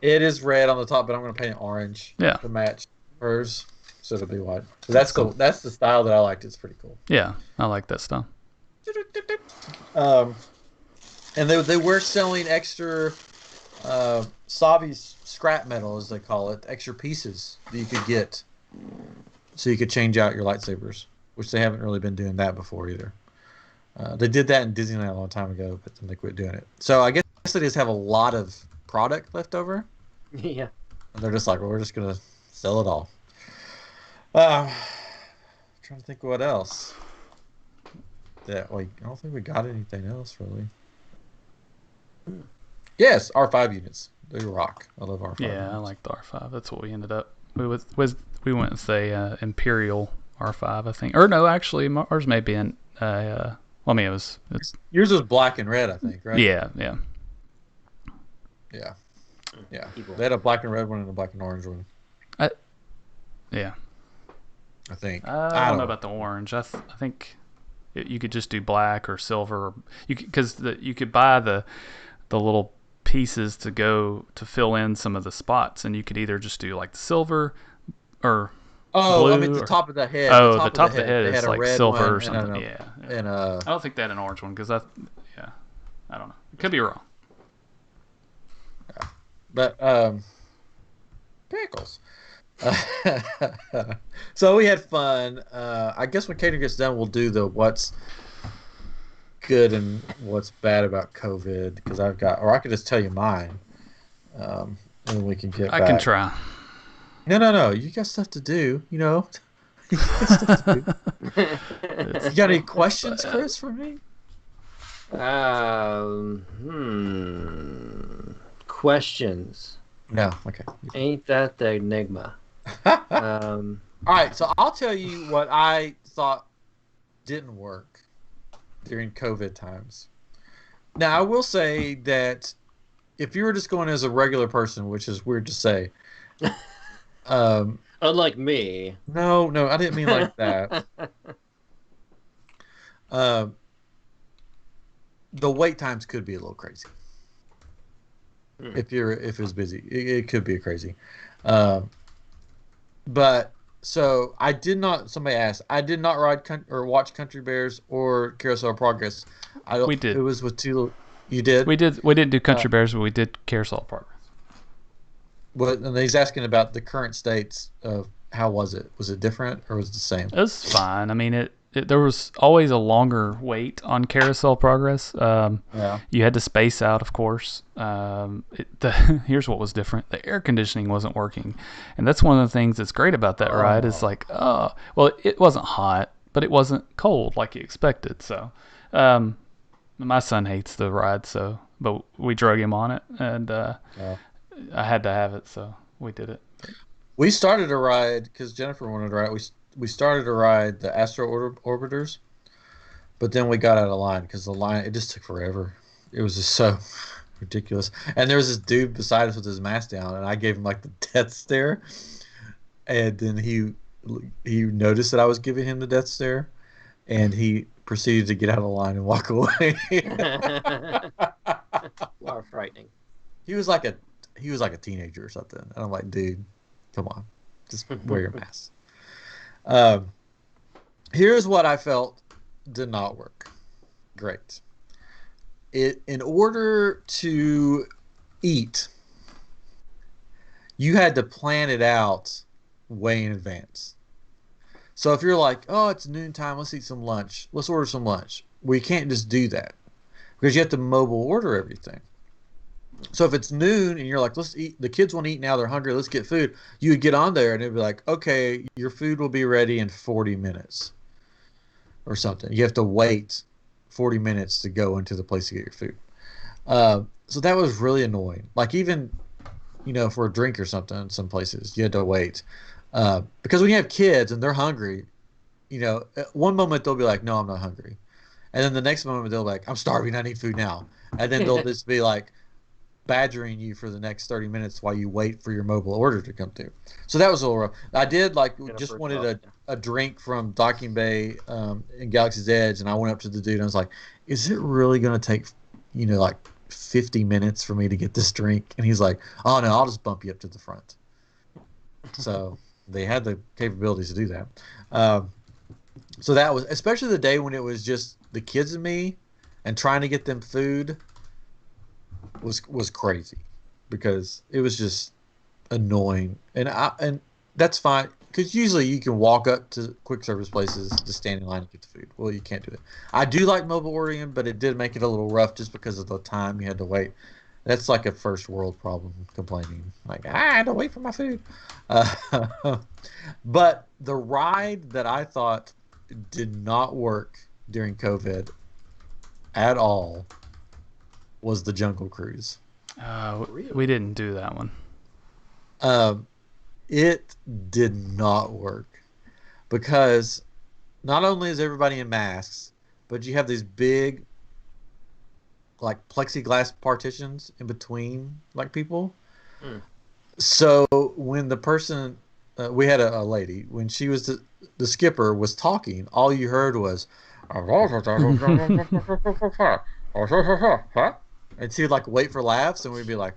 It is red on the top, but I'm going to paint it orange to match hers, so it'll be white. So that's cool. That's the style that I liked. It's pretty cool. Yeah, I like that style. And they were selling extra Savi's scrap metal, as they call it, extra pieces that you could get, so you could change out your lightsabers, which they haven't really been doing that before either. They did that in Disneyland a long time ago, but then they quit doing it. So I guess they just have a lot of product left over. Yeah. And they're just like, well, we're just gonna sell it all. Trying to think of what else. I don't think we got anything else really. Yes, R5 units. They rock. I love R5. Yeah, units. I like the R5. That's what we ended up. We went with a Imperial R5, I think. Or no, actually, ours may be in. Well, I mean, it's yours was black and red, I think, right? Yeah. They had a black and red one and a black and orange one. Yeah. I think. I don't know about the orange. I think you could just do black or silver. Because you could buy the little pieces to fill in some of the spots, and you could either just do like the silver or blue, I mean the top of the head. The top of the head is like silver or something. Yeah. And I don't think they had an orange one because I don't know. It could be wrong. Yeah. But pickles. So we had fun. I guess when catering gets done, we'll do the what's good and what's bad about COVID, because I could just tell you mine, and we can get back. I can try. No. You got stuff to do. You know, you got stuff to do. You got any questions, Chris, for me? Questions. No. Okay. Ain't that the enigma? All right. So I'll tell you what I thought didn't work during COVID times. Now, I will say that if you were just going as a regular person, which is weird to say, unlike me. No, I didn't mean like that. The wait times could be a little crazy. If it's busy, it could be crazy. But so I did not. Somebody asked. I did not ride or watch Country Bears or Carousel of Progress. We did. It was with two. You did. We did. We didn't do Country Bears, but we did Carousel of Progress. And he's asking about the current states of how was it? Was it different or was it the same? It was fine. I mean, there was always a longer wait on Carousel Progress. You had to space out, of course. Here's what was different: the air conditioning wasn't working, and that's one of the things that's great about that ride. Is like, well, it wasn't hot, but it wasn't cold like you expected. So, my son hates the ride, but we drug him on it, and I had to have it, so we did it. We started a ride because Jennifer wanted to ride. We started a ride the Astro Orbiters, but then we got out of line because the line, it just took forever. It was just so ridiculous. And there was this dude beside us with his mask down, and I gave him like the death stare, and then he noticed that I was giving him the death stare, and he proceeded to get out of line and walk away. Wow, frightening. He was like a teenager or something, and I'm like, dude, come on, just wear your mask. Here's what I felt did not work. Great. In order to eat, you had to plan it out way in advance. So if you're like, oh, it's noontime, let's eat some lunch. Let's order some lunch. Well, you can't just do that because you have to mobile order everything. So if it's noon and you're like, let's eat, the kids want to eat now, they're hungry, let's get food. You would get on there and it'd be like, okay, your food will be ready in 40 minutes or something. You have to wait 40 minutes to go into the place to get your food. So that was really annoying. Like even, for a drink or something in some places, you had to wait. Because when you have kids and they're hungry, at one moment they'll be like, no, I'm not hungry. And then the next moment they'll be like, I'm starving, I need food now. And then they'll just be like, badgering you for the next 30 minutes while you wait for your mobile order to come through. So that was a little rough. I did just wanted a drink from Docking Bay in Galaxy's Edge, and I went up to the dude and I was like, is it really going to take, like 50 minutes for me to get this drink? And he's like, oh no, I'll just bump you up to the front. So they had the capabilities to do that. So that was, especially the day when it was just the kids and me and trying to get them food, was crazy because it was just annoying, and that's fine because usually you can walk up to quick service places to stand in line and get the food. Well, you can't do it. I do like mobile ordering, but it did make it a little rough just because of the time you had to wait. That's like a first world problem, complaining like I had to wait for my food. But the ride that I thought did not work during COVID at all was the Jungle Cruise. Really? We didn't do that one. It did not work because not only is everybody in masks, but you have these big, like plexiglass partitions in between, like people. So when the person, we had a lady, when she was the skipper was talking, all you heard was. And she'd like wait for laughs, and we'd be like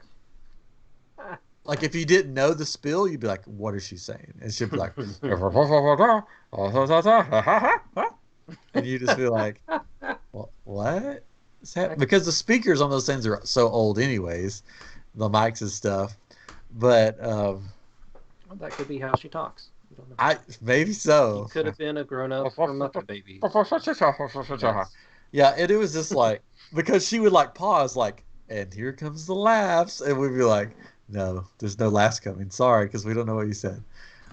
if you didn't know the spill, you'd be like, what is she saying? And she'd be like, and you just be like, what? Because the speakers on those things are so old anyways, the mics and stuff. But well, that could be how she talks. Maybe so. He could have been a grown-up from Muppet Babies. Yeah, and it was just like, because she would like pause, like, and here comes the laughs, and we'd be like, No, there's no laughs coming. Sorry, because we don't know what you said.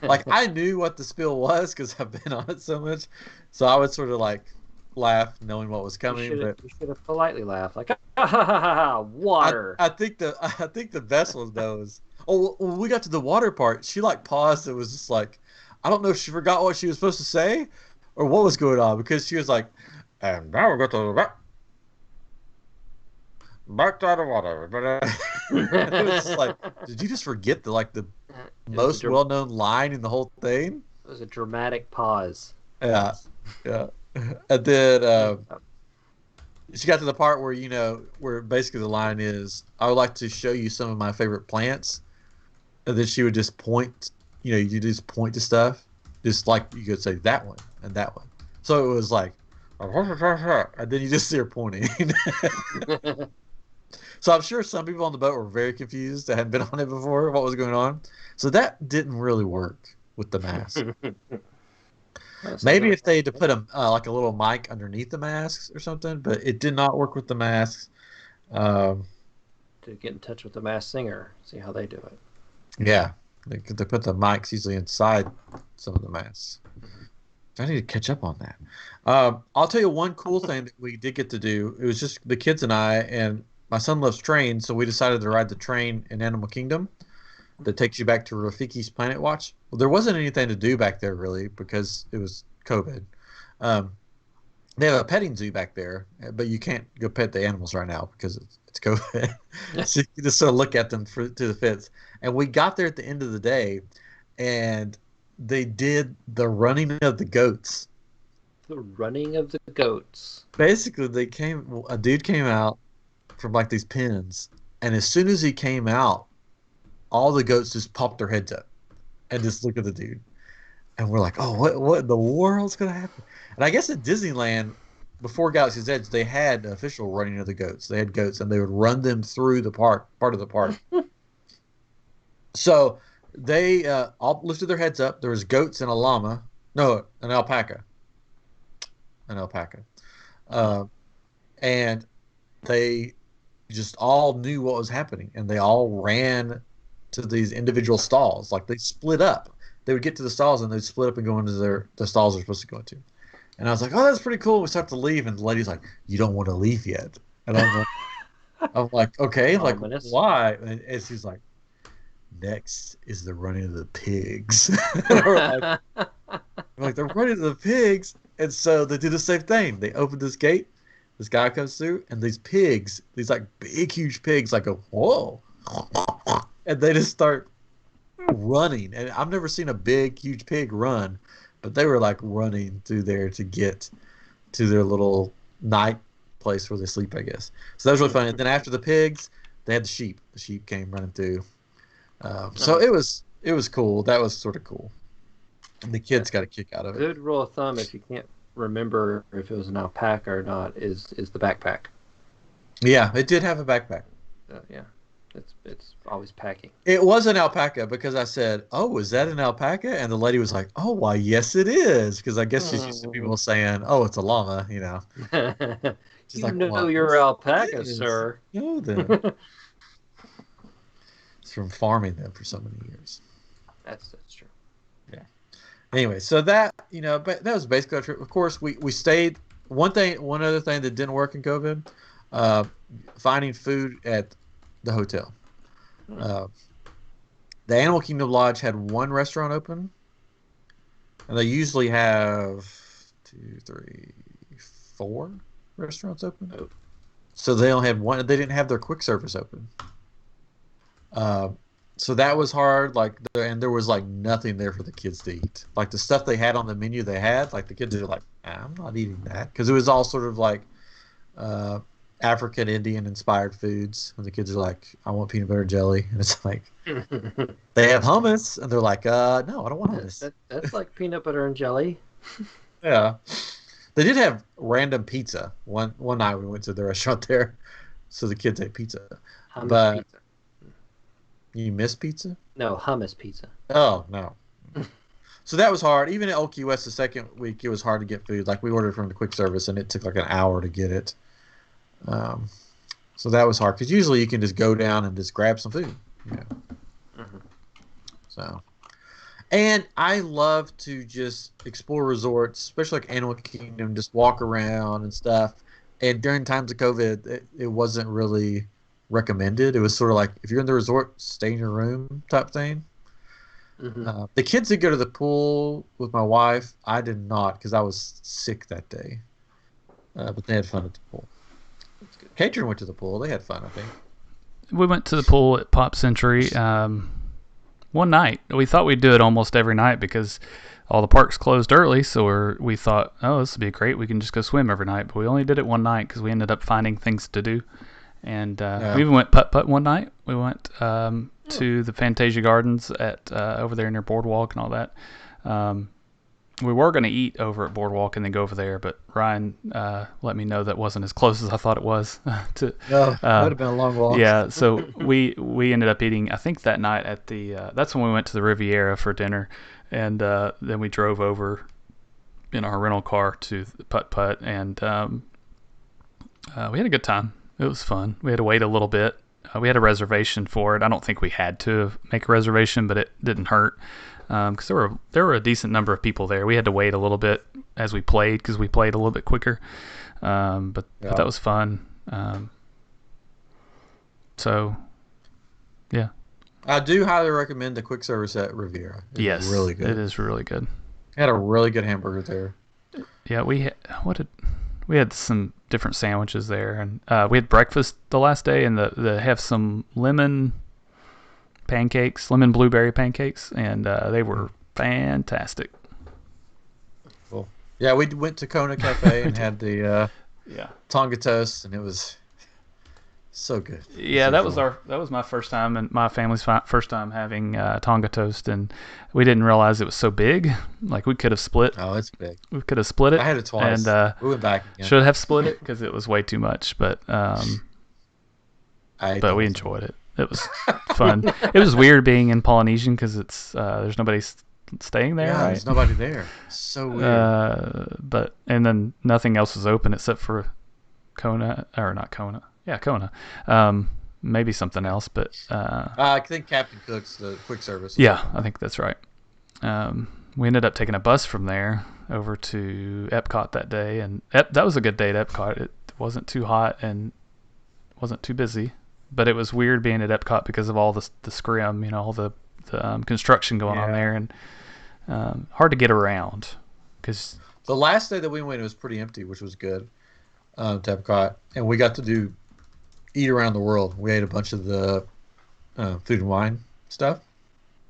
Like, I knew what the spill was because I've been on it so much. So I would sort of like laugh knowing what was coming. You should have politely laughed, like, ha ha ha ha, water. I think the best one though is, when we got to the water part, she like paused and was just like, I don't know if she forgot what she was supposed to say or what was going on, because she was like, and now we're going to back out of water. But it was just like, did you just forget the most well-known line in the whole thing? It was a dramatic pause. Yeah, yeah. And then she got to the part where, where basically the line is, I would like to show you some of my favorite plants. And then she would just point, you just point to stuff. Just like you could say that one and that one. So it was like, and then you just see her pointing. So I'm sure some people on the boat were very confused. They hadn't been on it before. What was going on? So that didn't really work with the mask. Maybe if they had to put like a little mic underneath the masks or something, but it did not work with the masks. To get in touch with the masked singer, see how they do it. Yeah, they put the mics usually inside some of the masks. I need to catch up on that. I'll tell you one cool thing that we did get to do. It was just the kids and I, and my son loves trains, so we decided to ride the train in Animal Kingdom that takes you back to Rafiki's Planet Watch. Well, there wasn't anything to do back there really because it was COVID. They have a petting zoo back there, but you can't go pet the animals right now because it's COVID. So you can just sort of look at them to the fence. And we got there at the end of the day, and they did the running of the goats. The running of the goats. Basically, a dude came out from like these pens, and as soon as he came out, all the goats just popped their heads up and just look at the dude. And we're like, oh, what in the world's going to happen? And I guess at Disneyland, before Galaxy's Edge, they had official running of the goats. They had goats, and they would run them through the part of the park. So they all lifted their heads up. There was goats and an alpaca. And they just all knew what was happening, and they all ran to these individual stalls. Like, they split up. They would get to the stalls, and they'd split up and go into the stalls they're supposed to go into. And I was like, oh, that's pretty cool. We start to leave, and the lady's like, you don't want to leave yet. And I'm like, okay, like, why? And she's like, next is the running of the pigs. We're like, they're running of the pigs. And so they do the same thing. They open this gate. This guy comes through, and these pigs, these like big, huge pigs, like go, whoa. And they just start running. And I've never seen a big, huge pig run, but they were like running through there to get to their little night place where they sleep, I guess. So that was really fun. And then after the pigs, they had the sheep. The sheep came running through. So it was cool. That was sort of cool. And the kids got a kick out of it. Good rule of thumb, if you can't remember if it was an alpaca or not, is the backpack. Yeah, it did have a backpack. Yeah, it's always packing. It was an alpaca because I said, "Oh, is that an alpaca?" And the lady was like, "Oh, why, yes, it is." Because I guess she's used to people saying, "Oh, it's a llama," you know. She's like, know your alpaca, sir. No, then. It's from farming them for so many years. That's true. Yeah. Anyway, so that, but that was basically our trip. Of course, we stayed. One other thing that didn't work in COVID, finding food at the hotel. The Animal Kingdom Lodge had one restaurant open, and they usually have 2, 3, 4 restaurants open. Oh. So they only had one. They didn't have their quick service open. So that was hard. And there was like nothing there for the kids to eat. Like the stuff they had on the menu, the kids are like, I'm not eating that, because it was all sort of like African Indian inspired foods, and the kids are like, I want peanut butter jelly, and it's like they have hummus, and they're like, no, I don't want hummus. That's like peanut butter and jelly. Yeah, they did have random pizza. One night we went to the restaurant there, so the kids ate pizza. Hummus pizza. You miss pizza? No, hummus pizza. Oh, no. So that was hard. Even at Old Key West the second week, it was hard to get food. Like, we ordered from the quick service, and it took like an hour to get it. So that was hard, because usually you can just go down and just grab some food. Yeah. So, and I love to just explore resorts, especially like Animal Kingdom, just walk around and stuff. And during times of COVID, it wasn't really recommended. It was sort of like, if you're in the resort, stay in your room type thing. Mm-hmm. The kids did go to the pool with my wife. I did not because I was sick that day. But they had fun at the pool. Catron went to the pool. They had fun, I think. We went to the pool at Pop Century one night. We thought we'd do it almost every night because all the parks closed early. So we thought, oh, this would be great. We can just go swim every night. But we only did it one night because we ended up finding things to do. And we even went putt-putt one night. We went to the Fantasia Gardens at over there near Boardwalk and all that. We were going to eat over at Boardwalk and then go over there, but Ryan let me know that wasn't as close as I thought it was. No, it would have been a long walk. Yeah, so we ended up eating, I think that night at the, that's when we went to the Riviera for dinner, and then we drove over in our rental car to the putt-putt, and we had a good time. It was fun. We had to wait a little bit. We had a reservation for it. I don't think we had to make a reservation, but it didn't hurt because there were a decent number of people there. We had to wait a little bit as we played because we played a little bit quicker. But that was fun. So, yeah. I do highly recommend the quick service at Riviera. Yes, really good. It is really good. Had a really good hamburger there. Yeah, we had some different sandwiches there, and we had breakfast the last day, and they have some lemon blueberry pancakes, and they were fantastic. Cool. Yeah, we went to Kona Cafe and had the Tonga toast, and it was so good. Yeah, that was my first time and my family's first time having Tonga toast, and we didn't realize it was so big. Like we could have split. Oh, it's big. We could have split it. I had it twice. And we went back again. Should have split it because it was way too much, but we enjoyed it. It was fun. It was weird being in Polynesian because it's there's nobody staying there. Yeah, right? There's nobody there. So weird. And then nothing else was open except for Kona, or not Kona. Yeah, Kona. Maybe something else, but I think Captain Cook's the quick service. Yeah, I think that's right. We ended up taking a bus from there over to Epcot that day, and that was a good day at Epcot. It wasn't too hot and wasn't too busy, but it was weird being at Epcot because of all the scrim, all the construction going on there, and hard to get around. Cause the last day that we went, it was pretty empty, which was good. To Epcot, and we got to eat around the world. We ate a bunch of the food and wine stuff.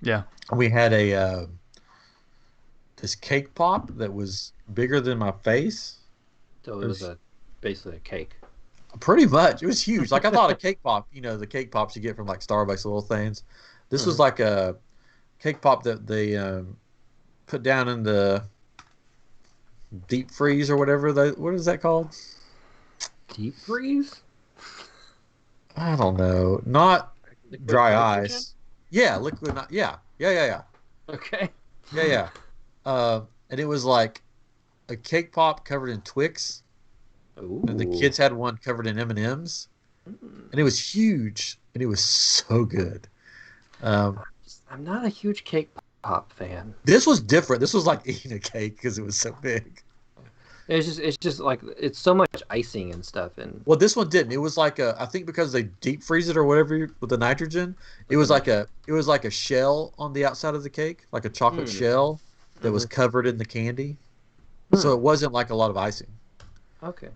Yeah, we had this cake pop that was bigger than my face. So it was basically a cake. Pretty much, it was huge. Like I thought a cake pop, the cake pops you get from like Starbucks, little things. This was like a cake pop that they put down in the deep freeze or whatever. What is that called? Deep freeze? I don't know. Not liquid dry nitrogen? Ice. Yeah, liquid. Yeah. Okay. Yeah. And it was like a cake pop covered in Twix. Ooh. And the kids had one covered in M&Ms. And it was huge. And it was so good. I'm not a huge cake pop fan. This was different. This was like eating a cake because it was so big. It's just like it's so much icing and stuff. And well, this one didn't. It was like I think because they deep freeze it or whatever with the nitrogen, it was like a shell on the outside of the cake, like a chocolate shell that was covered in the candy. So it wasn't like a lot of icing. Okay.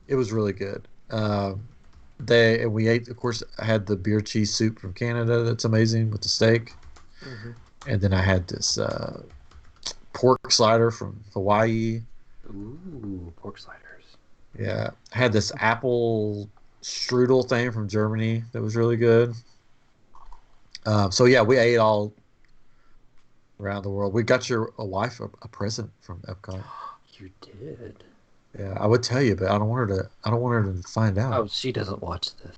It was really good. We ate, of course, I had the beer cheese soup from Canada. That's amazing with the steak. And then I had this pork slider from Hawaii. Ooh, pork sliders. Yeah. I had this apple strudel thing from Germany that was really good. So yeah, we ate all around the world. We got your wife a present from Epcot. You did. Yeah, I would tell you, but I don't want her to find out. Oh, she doesn't watch this.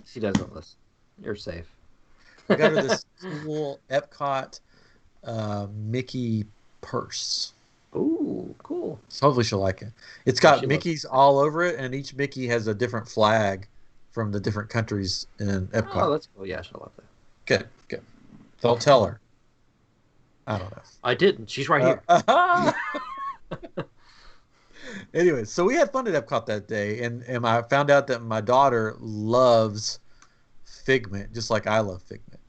She doesn't listen. You're safe. I got her this cool Epcot Mickey purse. Ooh, cool. So hopefully she'll like it. It's got Mickeys all over it, and each Mickey has a different flag from the different countries in Epcot. Oh, that's cool. Yeah, she'll love that. Good. Don't tell her. I don't know. I didn't. She's right here. Anyway, so we had fun at Epcot that day, and I found out that my daughter loves Figment, just like I love Figment.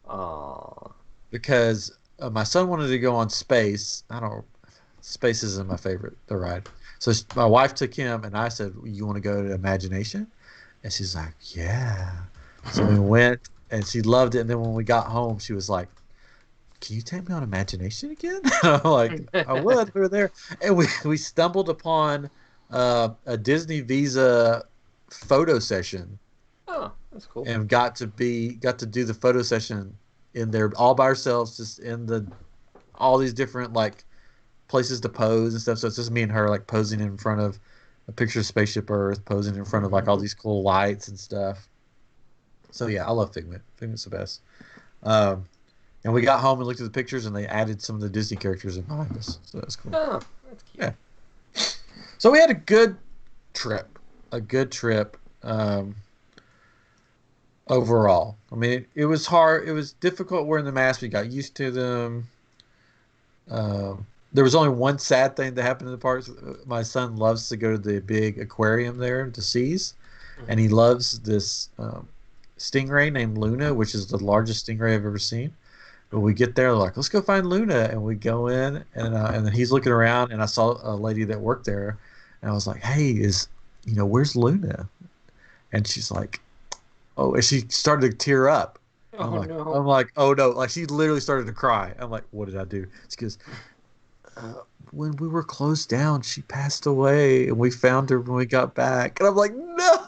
Aww. Because my son wanted to go on Space. Space isn't my favorite, the ride. So my wife took him, and I said, "You want to go to Imagination?" And she's like, "Yeah." So we went, and she loved it. And then when we got home, she was like, "Can you take me on Imagination again?" And I'm like, "I would." We were there, and we stumbled upon a Disney Visa photo session. Oh, that's cool. And got to do the photo session in there all by ourselves, just in all these different like places to pose and stuff. So it's just me and her like posing in front of a picture of Spaceship Earth, posing in front of like all these cool lights and stuff. So yeah, I love Figment. Figment's the best. And we got home and looked at the pictures, and they added some of the Disney characters in behind us. So that's cool. Oh, that's cute. Yeah. So we had a good trip. Overall. I mean, it was hard. It was difficult wearing the mask. We got used to them. There was only one sad thing that happened in the parks. My son loves to go to the big aquarium there to Seas, and he loves this stingray named Luna, which is the largest stingray I've ever seen. But we get there, like, let's go find Luna, and we go in, and then he's looking around, and I saw a lady that worked there, and I was like, "Hey, where's Luna?" And she's like, "Oh," and she started to tear up. I'm like, "Oh no!" Like she literally started to cry. I'm like, "What did I do?" She goes, "When we were closed down, she passed away, and we found her when we got back." And I'm like, "No!"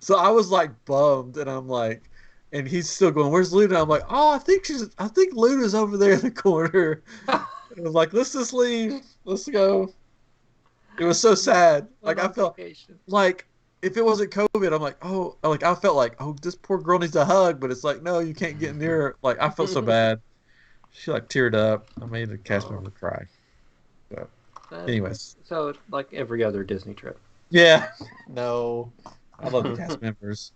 So I was like bummed, and I'm like, and he's still going, "Where's Luna?" I'm like, "Oh, I think Luna's over there in the corner." And I'm like, "Let's just leave. Let's go." It was so sad. Like I felt like if it wasn't COVID, I'm like, I felt like, this poor girl needs a hug, but it's like, no, you can't get near her. Like I felt so bad. She like teared up. I made a cast member cry. So, anyways. So like every other Disney trip. Yeah. No. I love the cast members.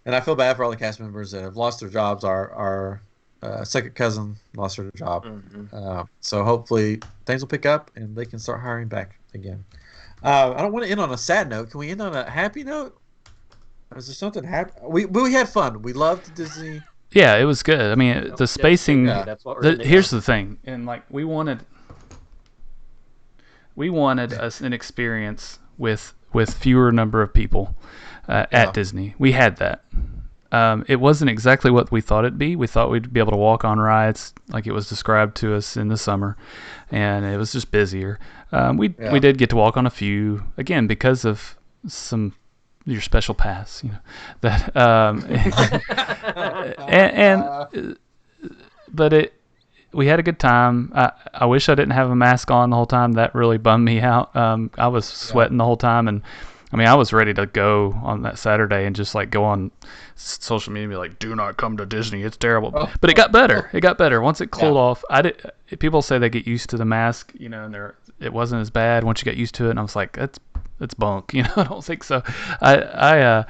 And I feel bad for all the cast members that have lost their jobs. Our second cousin lost her job. Mm-hmm. So hopefully things will pick up and they can start hiring back again. I don't want to end on a sad note. Can we end on a happy note? Is there something happy? We had fun. We loved Disney. Yeah, it was good. I mean, the spacing. Yeah, that's what here's the thing, and like we wanted an experience with fewer number of people at Disney. We had that. It wasn't exactly what we thought it'd be. We thought we'd be able to walk on rides like it was described to us in the summer, and it was just busier. We did get to walk on a few, again, because of your special pass, that but we had a good time. I wish I didn't have a mask on the whole time. That really bummed me out. I was sweating the whole time, and I mean, I was ready to go on that Saturday and just like go on social media and be like, "Do not come to Disney. It's terrible." But it got better. It got better once it cooled off. People say they get used to the mask, and it wasn't as bad once you got used to it. And I was like, "It's bunk." I don't think so. I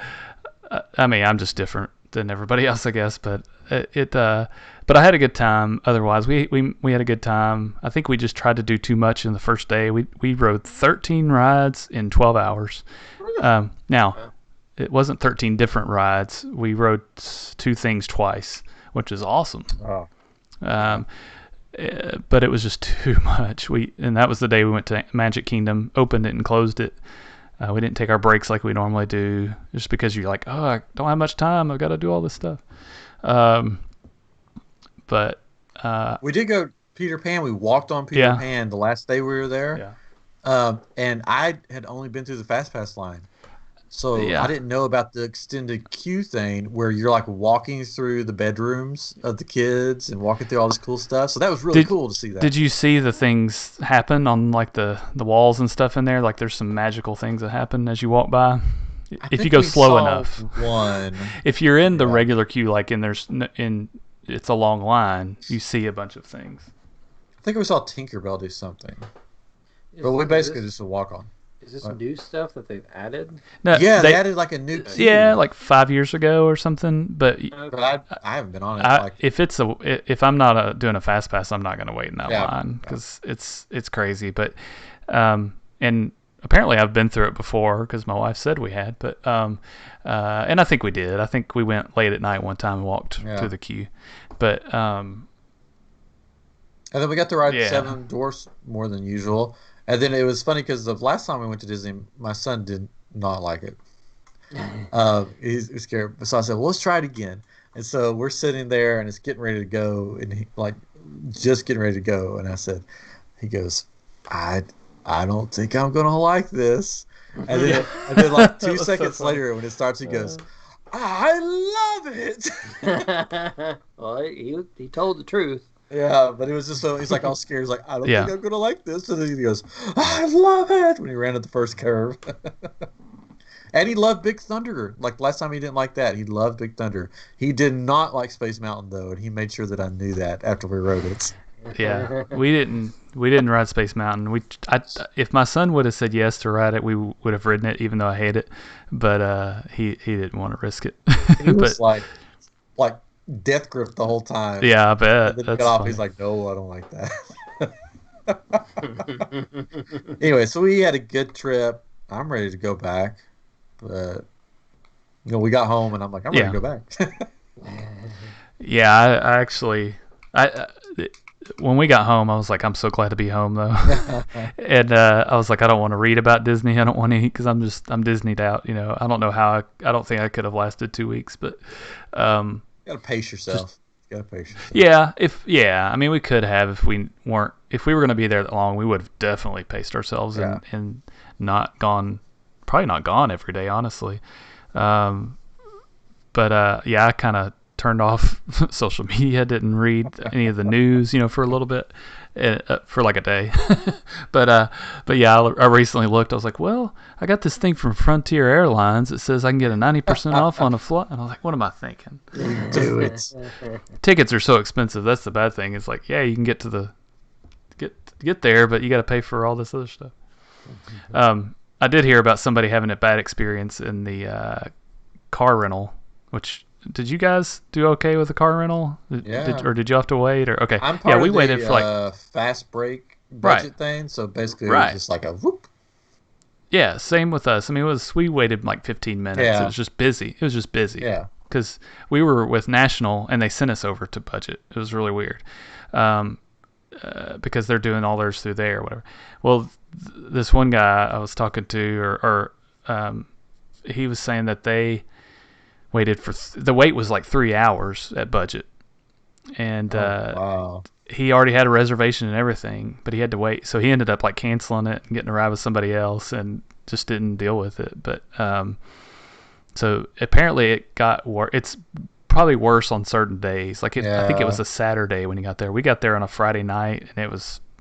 mean, I'm just different than everybody else, I guess. But but I had a good time. Otherwise, we had a good time. I think we just tried to do too much in the first day. We rode 13 rides in 12 hours. Now, it wasn't 13 different rides. We rode 2 things twice, which is awesome. Oh. But it was just too much. And that was the day we went to Magic Kingdom, opened it and closed it. We didn't take our breaks like we normally do, just because you're like, oh, I don't have much time. I've got to do all this stuff. But we did go Peter Pan. We walked on Peter Pan the last day we were there. Yeah. And I had only been through the Fast Pass line. So I didn't know about the extended queue thing where you're like walking through the bedrooms of the kids and walking through all this cool stuff. So that was really cool to see that. Did you see the things happen on like the walls and stuff in there? Like there's some magical things that happen as you walk by. If you go slow enough. One. If you're in the regular queue, like it's a long line, you see a bunch of things. I think we saw Tinkerbell do something. But we basically just a walk on. Is this new stuff that they've added? No, yeah, they added like a new queue. Yeah, like 5 years ago or something. But I haven't been on it. If I'm not doing a fast pass, I'm not going to wait in that line because it's crazy. But and apparently I've been through it before because my wife said we had. But and I think we did. I think we went late at night one time and walked through the queue. But and then we got to ride 7 Dwarfs more than usual. And then it was funny because the last time we went to Disney, my son did not like it. He's scared. So I said, well, let's try it again. And so we're sitting there and it's getting ready to go. And he just getting ready to go. And I said, he goes, I don't think I'm going to like this. And then like 2 seconds later when it starts, he goes, I love it. Well, he told the truth. Yeah, but it was just so he's like all scared. He's like, I don't think I'm gonna like this. And then he goes, I love it when he ran at the first curve. And he loved Big Thunder. Like last time he didn't like that. He loved Big Thunder. He did not like Space Mountain though, and he made sure that I knew that after we rode it. Yeah, we didn't ride Space Mountain. If my son would have said yes to ride it, we would have ridden it, even though I hate it. But he didn't want to risk it. He was like death grip the whole time. Yeah, I bet. And then he got off. He's like, no, I don't like that. Anyway, so we had a good trip. I'm ready to go back, but we got home and I'm like, I'm ready to go back. Yeah, I actually when we got home, I was like, I'm so glad to be home though. And I was like, I don't want to read about Disney. I don't want to eat because I'm Disneyed out. I don't know how. I don't think I could have lasted 2 weeks, but. You gotta pace yourself. Yeah, I mean, we could have if we were going to be there that long, we would have definitely paced ourselves and probably not gone every day, honestly. But I kind of turned off social media, didn't read any of the news, for a little bit, for like a day. But yeah, I recently looked. I was like, well, I got this thing from Frontier Airlines that says I can get a 90% off on a flight, and I was like, what am I thinking? Do it. Tickets are so expensive. That's the bad thing. It's like, yeah, you can get to get there, but you got to pay for all this other stuff. I did hear about somebody having a bad experience in the car rental. Did you guys do okay with the car rental? Or did you have to wait? Or okay, I'm part we of waited the, for like fast break budget thing. So basically, it was just like a whoop. Yeah, same with us. I mean, we waited like 15 minutes. Yeah. It was just busy. Yeah, because we were with National and they sent us over to budget. It was really weird, because they're doing all theirs through there or whatever. Well, this one guy I was talking to, he was saying that they waited for the wait was like 3 hours at budget, and wow. He already had a reservation and everything, but he had to wait, so he ended up like canceling it and getting a ride with somebody else and just didn't deal with it. But so apparently it got worse. It's probably worse on certain days. I think it was a Saturday when he got there. We got there on a Friday night and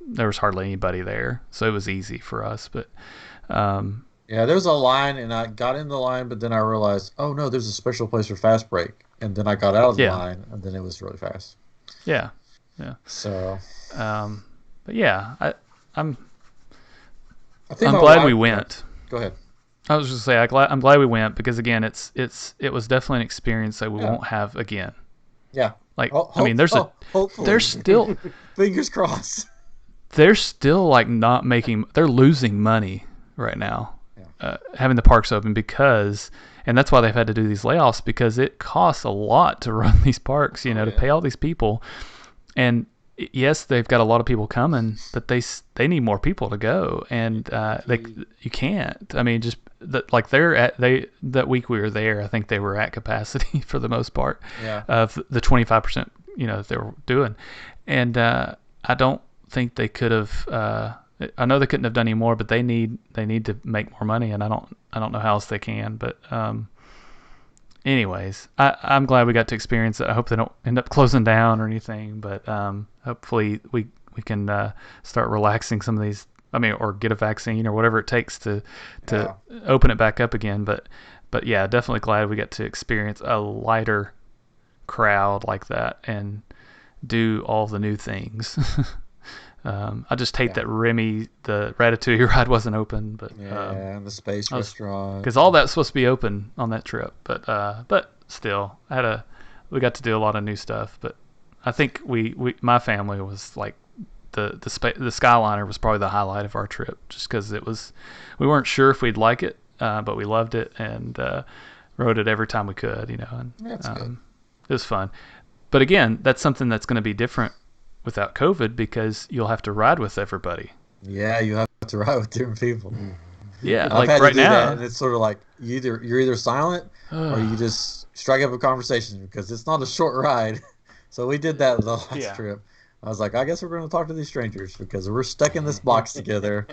there was hardly anybody there, so it was easy for us. But yeah, there was a line, and I got in the line, but then I realized, oh no, there's a special place for fast break, and then I got out of the line, and then it was really fast. Yeah. So, but yeah, I'm I'm glad we went. Go ahead. I was just saying, I'm glad we went because again, it was definitely an experience that we won't have again. Yeah. Like, I mean, there's still fingers crossed. They're still like they're losing money right now. Having the parks open and that's why they've had to do these layoffs, because it costs a lot to run these parks, to pay all these people. And yes, they've got a lot of people coming, but they need more people to go, and you can't. I mean, just that week we were there, I think they were at capacity for the most part of the 25%, that they were doing, and I don't think they could have. I know they couldn't have done any more, but they need to make more money, and I don't know how else they can. But anyways, I'm glad we got to experience it. I hope they don't end up closing down or anything, but hopefully we can start relaxing some of these. I mean, or get a vaccine or whatever it takes to open it back up again. But yeah, definitely glad we got to experience a lighter crowd like that and do all the new things. I just hate that Remy, the Ratatouille ride, wasn't open. But and the space restaurant, because all that's supposed to be open on that trip. But still, we got to do a lot of new stuff. But I think my family was like the Skyliner was probably the highlight of our trip, just because we weren't sure if we'd like it, but we loved it and rode it every time we could. And that's good. It was fun. But again, that's something that's going to be different without COVID, because you'll have to ride with everybody. Yeah, you have to ride with different people. Yeah, I've like had right to do now, that, and it's sort of like you're either silent or you just strike up a conversation, because it's not a short ride. So we did that the last trip. I was like, I guess we're going to talk to these strangers because we're stuck in this box together.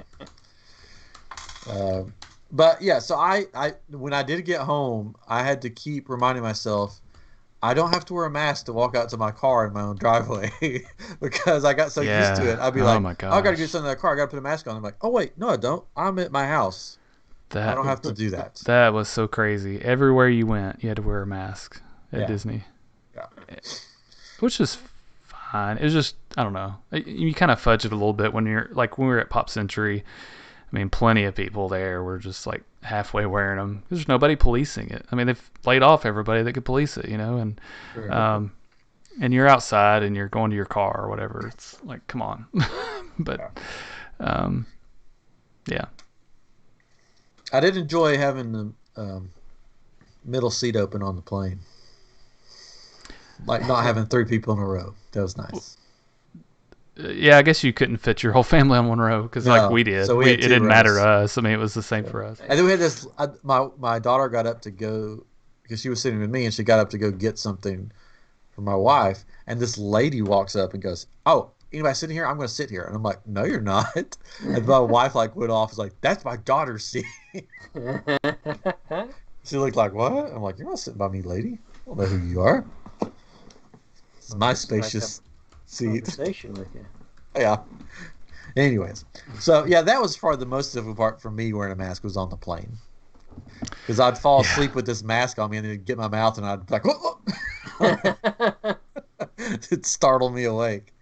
But yeah, so I when I did get home, I had to keep reminding myself, I don't have to wear a mask to walk out to my car in my own driveway because I got so used to it. I'd be like, my oh, I got to get something in the car. I got to put a mask on. I'm like, oh, wait, no, I don't. I'm at my house. I don't have to do that. That was so crazy. Everywhere you went, you had to wear a mask at Disney. Yeah. Which is fine. It was just, I don't know. You kind of fudge it a little bit when we were at Pop Century. I mean, plenty of people there were just like halfway wearing them. There's nobody policing it. I mean, they've laid off everybody that could police it, and Sure. And you're outside and you're going to your car or whatever. It's like, come on. But yeah. I did enjoy having the middle seat open on the plane. Like not having 3 people in a row. That was nice. Yeah, I guess you couldn't fit your whole family on one row because like we did. So it didn't matter to us. I mean, it was the same for us. And then we had this. My daughter got up to go because she was sitting with me, and she got up to go get something for my wife. And this lady walks up and goes, "Oh, anybody sitting here? I'm going to sit here." And I'm like, "No, you're not." And my wife like went off. Was like, "That's my daughter's seat." She looked like, "What?" I'm like, "You're not sitting by me, lady. I don't know who you are." It's my spacious seat. Conversation with you. Yeah. Anyways, so yeah, that was probably the most difficult part for me wearing a mask was on the plane, because I'd fall asleep with this mask on me and then it'd get my mouth and I'd be like, "Whoa!" It'd startle me awake.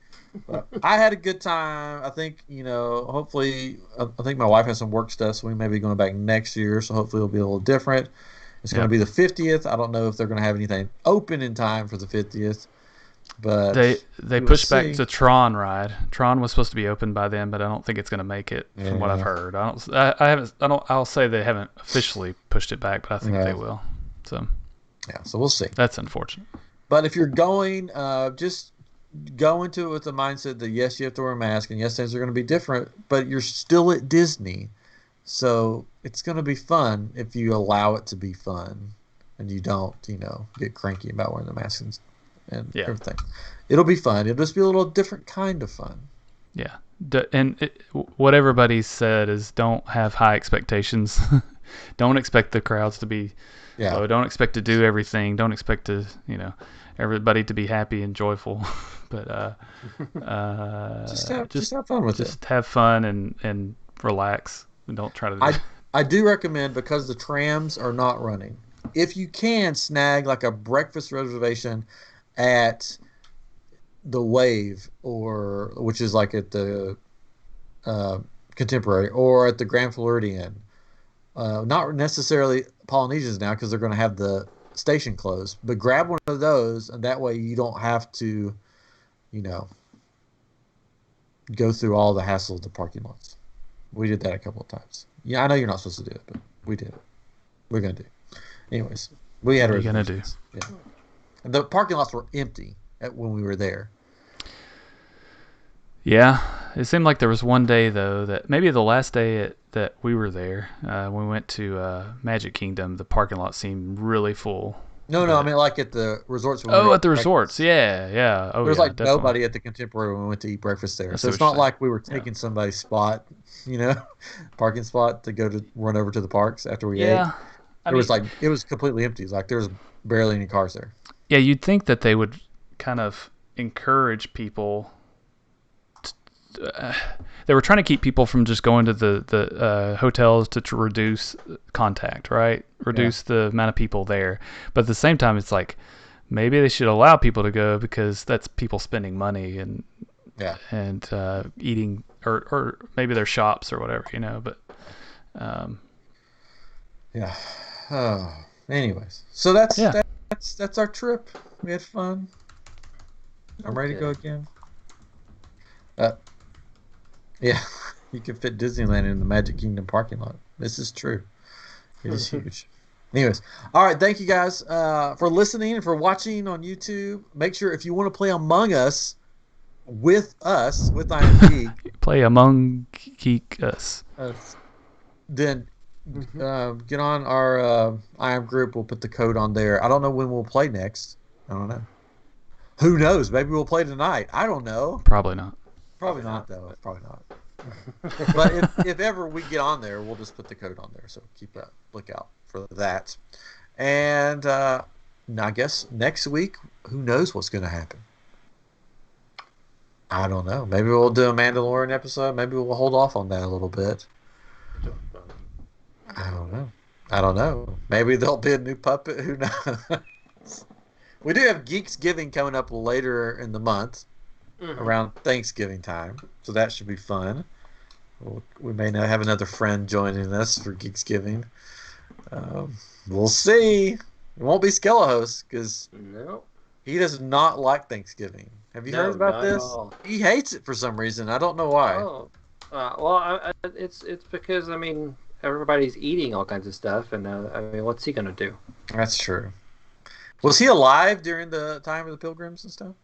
But I had a good time. I think hopefully, I think my wife has some work stuff, so we may be going back next year. So hopefully it'll be a little different. It's going to be the 50th. I don't know if they're going to have anything open in time for the 50th. But they pushed back the Tron ride. Tron was supposed to be open by then, but I don't think it's going to make it from what I've heard. I'll say they haven't officially pushed it back, but I think they will. So so we'll see. That's unfortunate. But if you're going, just go into it with the mindset that yes, you have to wear a mask, and yes, things are going to be different, but you're still at Disney, so it's going to be fun if you allow it to be fun, and you don't, get cranky about wearing the mask and everything. It'll be fun. It'll just be a little different kind of fun. Yeah. What everybody said is don't have high expectations. Don't expect the crowds to be low. Don't expect to do everything. Don't expect to, everybody to be happy and joyful. But just have fun with it. Just have fun and relax. And don't try to I do recommend, because the trams are not running, if you can snag like a breakfast reservation at the Wave, which is like at the Contemporary, or at the Grand Floridian. Not necessarily Polynesians now, because they're going to have the station closed. But grab one of those, and that way you don't have to, go through all the hassle of the parking lots. We did that a couple of times. Yeah, I know you're not supposed to do it, but we did it. We're going to do it. Anyways, we had. What are you going to do? Yeah. And the parking lots were empty when we were there. Yeah, it seemed like there was one day though that maybe the last day that we were there, when we went to Magic Kingdom, the parking lot seemed really full. No, I mean like at the resorts. At the resorts, yeah. There was definitely nobody at the Contemporary when we went to eat breakfast there. So it's not like we were taking somebody's spot, parking spot to go to run over to the parks after we ate. It was completely empty. Like there was barely any cars there. Yeah, you'd think that they would kind of encourage people. They were trying to keep people from just going to the hotels to reduce contact, right? Reduce the amount of people there. But at the same time, it's like maybe they should allow people to go, because that's people spending money, and Yeah. And eating, or maybe their shops or whatever, But yeah. Oh, anyways, so that's our trip. We had fun. I'm ready to go again. Yeah, you can fit Disneyland in the Magic Kingdom parking lot. This is true. It is huge. Anyways, all right. Thank you guys for listening and for watching on YouTube. Make sure if you want to play Among Us with iamGEEK, play Among Geek Us. Then get on our IAM group. We'll put the code on there. I don't know when we'll play next. I don't know. Who knows? Maybe we'll play tonight. I don't know. Probably not. Probably not, though. Probably not. But if ever we get on there, we'll just put the code on there. So keep a lookout for that. And I guess next week, who knows what's going to happen? I don't know. Maybe we'll do a Mandalorian episode. Maybe we'll hold off on that a little bit. I don't know. Maybe there'll be a new puppet. Who knows? We do have Geeksgiving coming up later in the month, around Thanksgiving time. So that should be fun. We may now have another friend joining us for Geeksgiving. We'll see. It won't be Skelehos because he does not like Thanksgiving. Have you heard about this? He hates it for some reason. I don't know why. Oh. Well, it's because everybody's eating all kinds of stuff, and what's he gonna do? That's true. Was he alive during the time of the Pilgrims and stuff?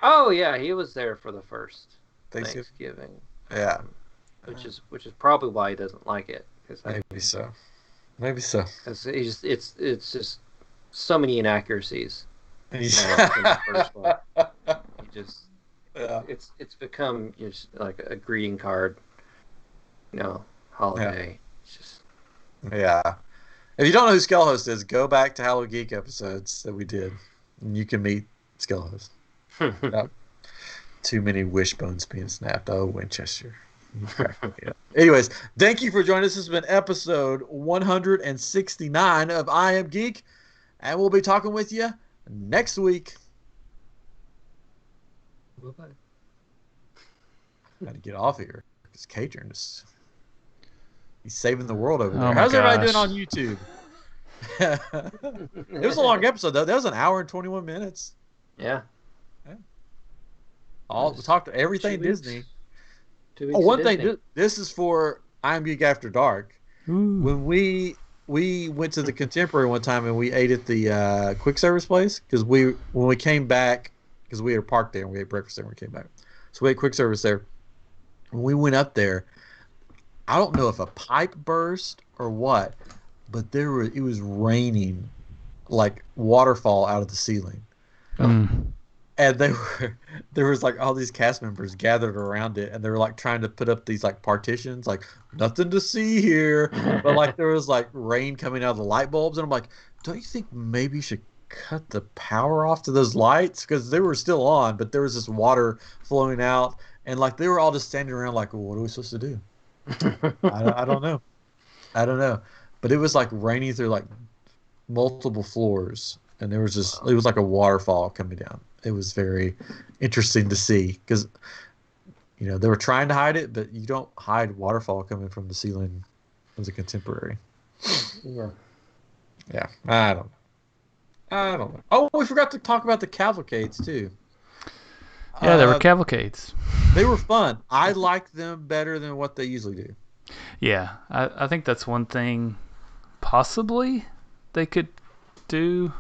Oh yeah, he was there for the first Thanksgiving. Yeah, which is probably why he doesn't like it. Maybe so. Maybe so. It's just so many inaccuracies. In the first one. It's become just like a greeting card. Holiday. Yeah. It's just. Yeah. If you don't know who Skelehos is, go back to Hello Geek episodes that we did, and you can meet Skelehos. Too many wishbones being snapped. Oh, Winchester. Anyways, thank you for joining us. This has been episode 169 of I Am Geek, and we'll be talking with you next week. Bye-bye. Got to get off here because Catron is... He's saving the world over there. How's everybody doing on YouTube? It was a long episode, though. That was an hour and 21 minutes. Yeah. We talked to everything Disney. One thing. This is for iamGEEK After Dark. Ooh. When we went to the Contemporary one time and we ate at the quick service place because when we came back, because we were parked there and we ate breakfast there when we came back. So we ate quick service there. When we went up there, I don't know if a pipe burst or what, but it was raining like waterfall out of the ceiling. And there was like all these cast members gathered around it, and they were like trying to put up these like partitions, like nothing to see here, but like there was like rain coming out of the light bulbs, and I'm like, don't you think maybe you should cut the power off to those lights because they were still on, but there was this water flowing out, and like they were all just standing around like, well, what are we supposed to do? I don't know. But it was like raining through like multiple floors, and there was just it was like a waterfall coming down. It was very interesting to see because they were trying to hide it, but you don't hide waterfall coming from the ceiling as a Contemporary. Yeah, I don't know. Oh, we forgot to talk about the cavalcades too. Yeah, there were cavalcades. They were fun. I like them better than what they usually do. Yeah, I think that's one thing possibly they could do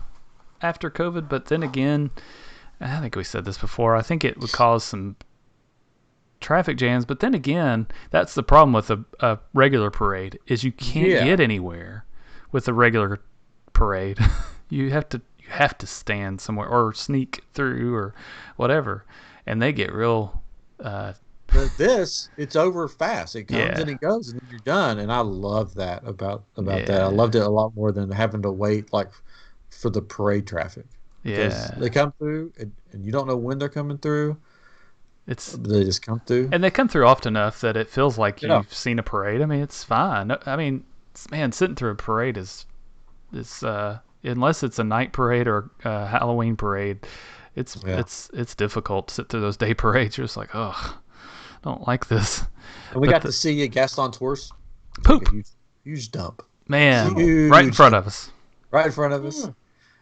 after COVID, but then again, I think we said this before, I think it would cause some traffic jams, but then again, that's the problem with a regular parade is you can't get anywhere with a regular parade. You have to stand somewhere or sneak through or whatever, and they get real but it's over fast. It comes and it goes, and then you're done. And I love that about that. I loved it a lot more than having to wait like for the parade traffic. Yeah, they come through, and you don't know when they're coming through. They just come through, and they come through often enough that it feels like you've seen a parade. I mean, it's fine. I mean, man, sitting through a parade is unless it's a night parade or a Halloween parade, It's difficult to sit through those day parades. You're just like, oh, I don't like this. And we got to see Gaston's horse poop. Take a huge dump. Man, right in front of us. Right in front of us.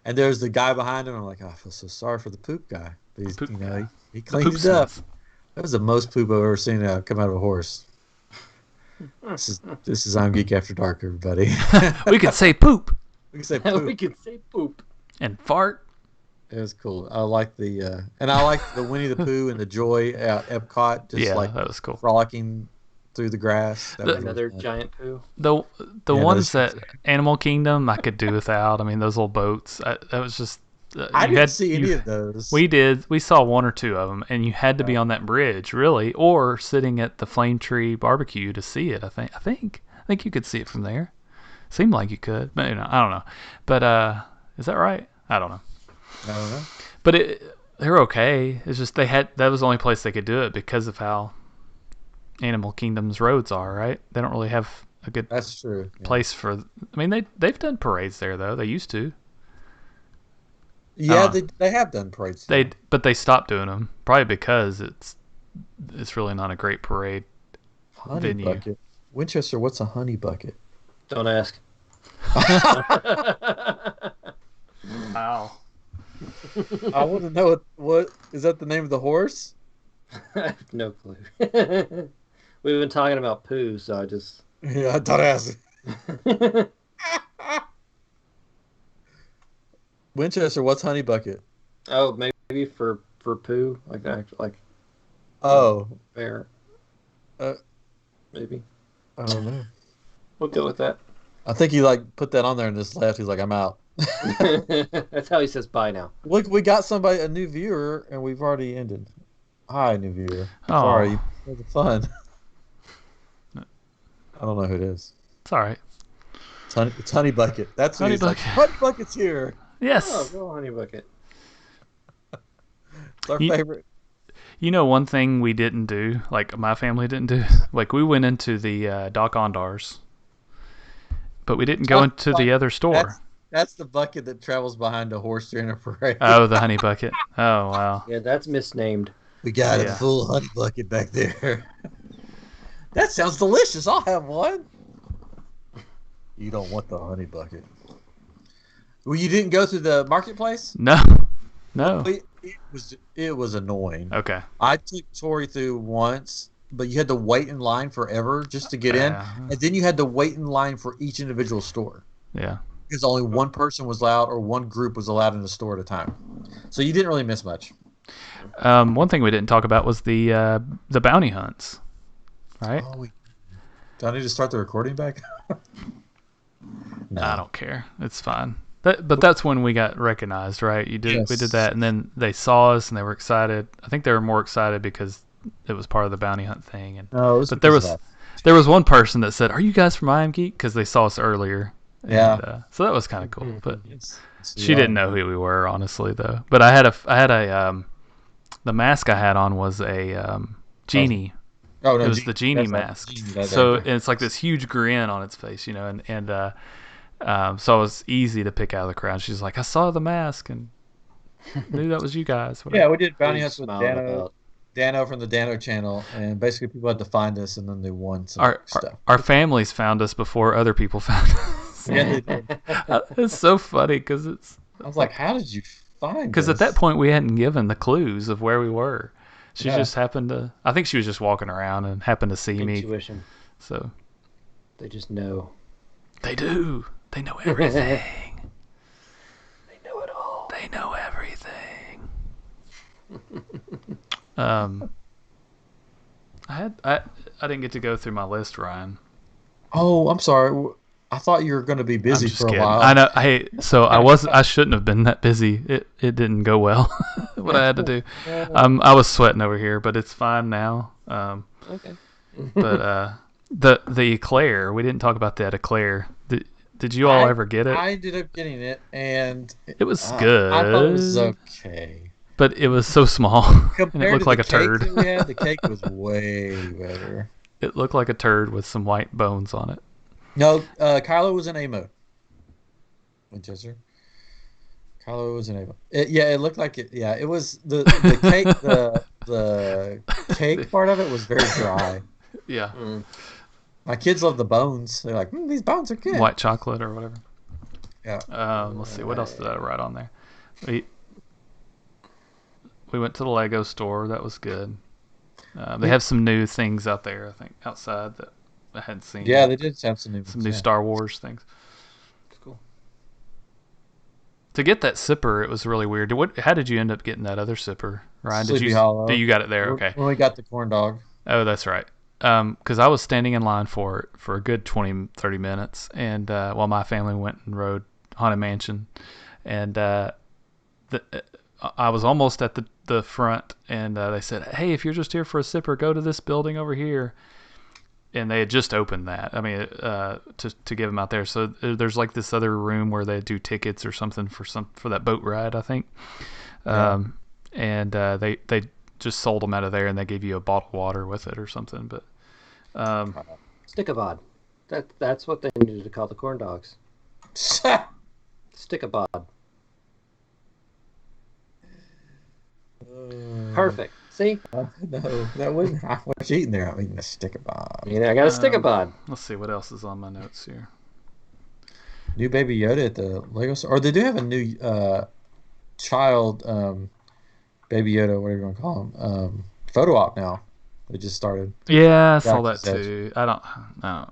And there's the guy behind him. I'm like, oh, I feel so sorry for the poop guy. But he's, he cleaned it up. That was the most poop I've ever seen come out of a horse. This is iamGEEK After Dark, everybody. We could say poop. We could say poop. We could say poop. And fart. It was cool. I like the Winnie the Pooh and the Joy at Epcot. Just that was cool. Frolicking through the grass. Another giant poo. The ones that Animal Kingdom I could do without. I mean, those little boats. That was just. I didn't see any of those. We did. We saw one or two of them, and you had to be on that bridge, really, or sitting at the Flame Tree Barbecue to see it. I think you could see it from there. Seemed like you could, but I don't know. But is that right? I don't know. I don't know. But they're okay. It's just that was the only place they could do it because of how Animal Kingdom's roads are. Right? They don't really have a good. That's true. Place for. I mean, they've done parades there though. They used to. Yeah, they have done parades. But they stopped doing them probably because it's really not a great parade venue. Bucket. Winchester, what's a honey bucket? Don't ask. Wow. I want to know what is that the name of the horse? I have no clue. We've been talking about poo, so I just don't ask. Winchester, what's honey bucket? Oh, maybe for poo, like. Oh. Fair. Maybe. I don't know. We'll go with that. I think he put that on there and just left. He's like, I'm out. That's how he says bye now. Look, we got a new viewer, and we've already ended. Hi, new viewer. Oh. Sorry, for the fun. I don't know who it is. It's all right. It's Honey Bucket. That's Honey Bucket. Honey Bucket's here. Yes. Oh, go Honey Bucket. It's our favorite. You know, one thing we didn't do, like my family didn't do, we went into the Doc Ondars, but we didn't go into the other store. That's the bucket that travels behind a horse during a parade. Oh, the honey bucket. Oh, wow. Yeah, that's misnamed. We got a full honey bucket back there. That sounds delicious. I'll have one. You don't want the honey bucket. Well, you didn't go through the marketplace? No. It was annoying. Okay. I took Tori through once, but you had to wait in line forever just to get in, and then you had to wait in line for each individual store. Yeah. Because only one person was allowed, or one group was allowed in the store at a time. So you didn't really miss much. One thing we didn't talk about was the bounty hunts, right? Oh, do I need to start the recording back? No, I don't care. It's fine. But that's when we got recognized, right? We did that, and then they saw us and they were excited. I think they were more excited because it was part of the bounty hunt thing. But there was one person that said, "Are you guys from iamGEEK?" Because they saw us earlier. Yeah. And, so that was kind of cool. But she didn't know who we were, honestly, though. But I had the mask I had on was a genie. Oh no! It was the genie mask. So and it's like this huge grin on its face, and so it was easy to pick out of the crowd. She's like, I saw the mask and knew that was you guys. Yeah, we did bounty hunts with Dano from the Dano channel, and basically people had to find us, and then they won some stuff. Our families found us before other people found us. Yeah, they did. It's so funny because I was like, how did you find us? Because at that point we hadn't given the clues of where we were. She just happened to. I think she was just walking around and happened to see me. Intuition. So they just know. They do. They know everything. They know it all. They know everything. I didn't get to go through my list, Ryan. Oh, I'm sorry. I thought you were going to be busy for a while. I know. I shouldn't have been that busy. It didn't go well. What I had to do. I was sweating over here, but it's fine now. Okay. But the eclair, we didn't talk about that eclair. Did you all ever get it? I ended up getting it, and it was good. I thought it was okay. But it was so small, and it looked like a turd. The cake was way better. It looked like a turd with some white bones on it. No, Kylo was in A mode. Winchester. Kylo was an it looked like it. Yeah, it was the cake. The cake part of it was very dry. Yeah. My kids love the bones. They're like, these bones are good. White chocolate or whatever. Yeah. Let's see. What else did I write on there? We went to the Lego store. That was good. They have some new things out there, I think, outside that I hadn't seen. Yeah, they did have some new Star Wars things. Cool. To get that sipper, it was really weird. How did you end up getting that other sipper, Ryan? Sleepy Hollow. You got it there? Okay. When we got the corn dog. Oh, that's right. Because I was standing in line for it for a good 20, 30 minutes, and while my family went and rode Haunted Mansion, and I was almost at the front, and they said, "Hey, if you're just here for a sipper, go to this building over here." And they had just opened that. I mean, to give them out there. So there's like this other room where they do tickets or something for that boat ride, I think. Yeah. And they just sold them out of there, and they gave you a bottle of water with it or something. But Stick-a-bod. That's what they needed to call the corn dogs. Stick-a-bod. Perfect. See? No, that wasn't what you eating there. I'm eating a stick-a-bod. I got a stick-a-bod. Let's see what else is on my notes here. New Baby Yoda at the Lego store, or they do have a new child Baby Yoda, whatever you want to call him, photo op now. They just started. Yeah, I saw that too. I don't know.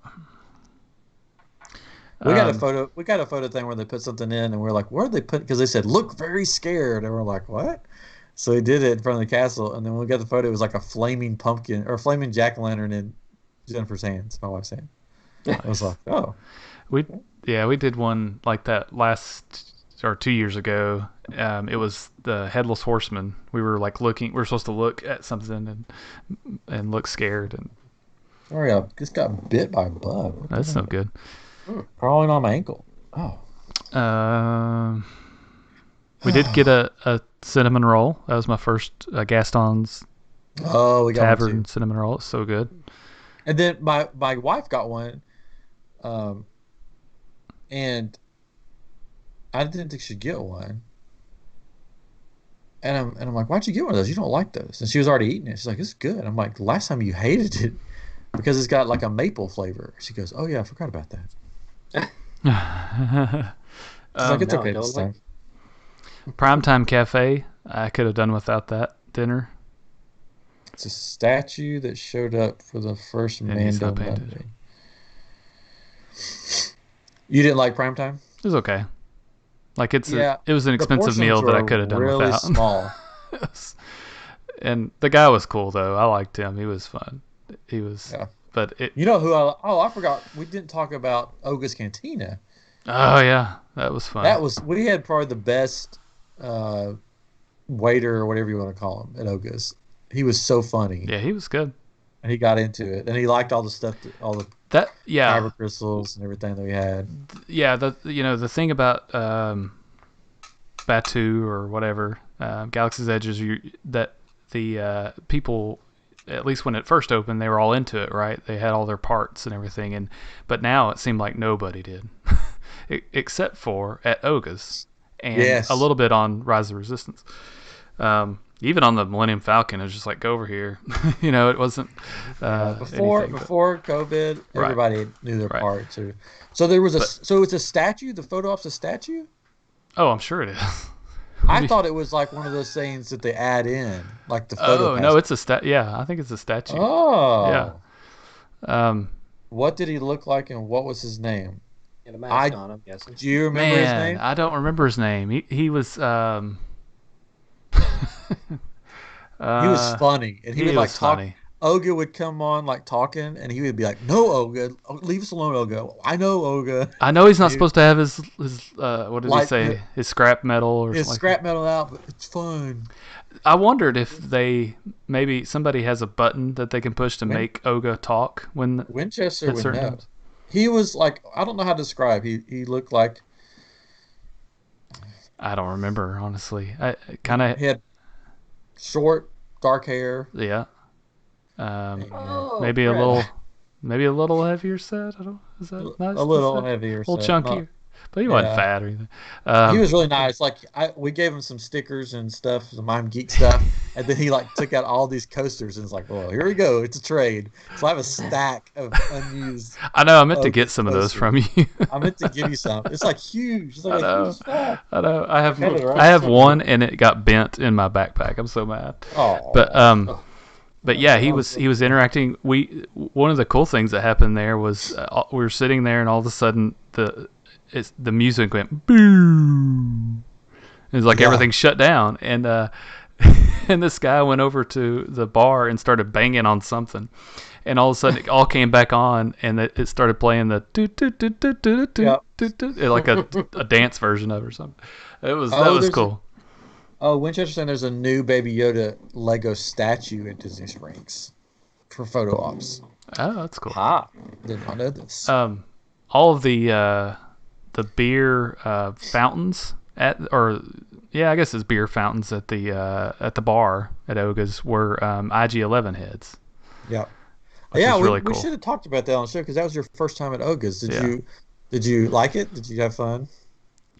We got a photo. We got a photo thing where they put something in, and we're like, "Where did they put?" Because they said, "Look very scared," and we're like, "What?" So he did it in front of the castle, and then when we got the photo, it was like a flaming pumpkin or a flaming jack-o'-lantern in Jennifer's hands. My wife's hand. I was like, "Oh." We did one like that last or 2 years ago. It was the Headless Horseman. We were like we were supposed to look at something and look scared. And sorry, I just got bit by a bug. That's no good. Crawling on my ankle. Oh. We did get a cinnamon roll. That was my first Gaston's we got Tavern cinnamon roll. It's so good. And then my wife got one, and I didn't think she'd get one. And I'm like, why'd you get one of those? You don't like those. And she was already eating it. She's like, it's good. I'm like, last time you hated it because it's got like a maple flavor. She goes, oh yeah, I forgot about that. She's like, it's okay this time. Primetime Cafe. I could have done without that dinner. It's a statue that showed up for the first Mando Monday. You didn't like Primetime? It was okay. Like it was an expensive meal that I could have done really without. Small. And the guy was cool though. I liked him. He was fun. He was. Yeah. But you know who I forgot. We didn't talk about Oga's Cantina. Oh yeah, that was fun. We had probably the best waiter or whatever you want to call him at Oga's. He was so funny. Yeah, he was good. And he got into it, and he liked all the stuff, kyber crystals and everything that we had. Yeah, the thing about Batu or whatever, Galaxy's Edge is that the people, at least when it first opened, they were all into it, right? They had all their parts and everything, but now it seemed like nobody did, except for at Oga's and a little bit on Rise of Resistance. Even on the Millennium Falcon, it was just like, go over here. It wasn't before COVID. Everybody knew their parts. So there was so it's a statue. The photo op's a statue. Oh, I'm sure it is. I thought it was like one of those things that they add in, like the photo. Oh no, it's a Yeah, I think it's a statue. Oh yeah. What did he look like, and what was his name? He had a mask on, I'm guessing. Do you remember his name? I don't remember his name. He was. He was funny, and he would like talk. Funny. Oga would come on like talking, and he would be like, "No, Oga, leave us alone, Oga. I know, Oga. I know he's not supposed to have his what did he say? His scrap metal or his scrap metal out, but it's fun." I wondered if maybe somebody has a button that they can push to make Oga talk when Winchester would know. Times. He was like, I don't know how to describe. He looked like. I don't remember, honestly. He had short, dark hair. Yeah. Maybe a little heavier set. I don't. Is that nice? A little heavier. A little chunkier. But he wasn't fat or anything. He was really nice. Like we gave him some stickers and stuff, some iamGEEK stuff, and then he like took out all these coasters and was like, "Well, here we go. It's a trade." So I have a stack of unused. I know. I meant to get some of those from you. I meant to give you some. It's like huge. It's like a huge stack. I know. I have one, and it got bent in my backpack. I'm so mad. Oh. But yeah, he was interacting. One of the cool things that happened there was we were sitting there, and all of a sudden the music went boom. It's like everything shut down, and and this guy went over to the bar and started banging on something, and all of a sudden it all came back on, and it started playing the like a dance version of it or something. That was cool. Winchester saying there's a new Baby Yoda Lego statue at Disney Springs for photo ops. Oh, that's cool. Did not know this. All of the beer fountains I guess it's beer fountains at the bar at Oga's were IG-11 heads. Yeah. Really cool. We should have talked about that on the show because that was your first time at Oga's. Did you like it? Did you have fun?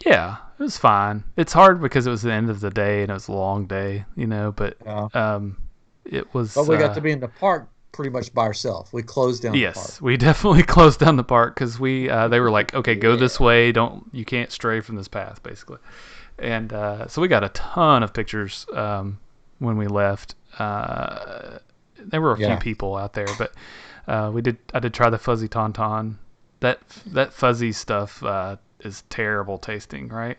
Yeah, it was fine. It's hard because it was the end of the day and it was a long day, but it was. But we got to be in the park pretty much by ourselves. We closed down the park. Yes, we definitely closed down the park because they were like, okay, go this way. You can't stray from this path, basically. And so we got a ton of pictures when we left. There were a few people out there, but I did try the fuzzy tauntaun. That fuzzy stuff is terrible tasting, right?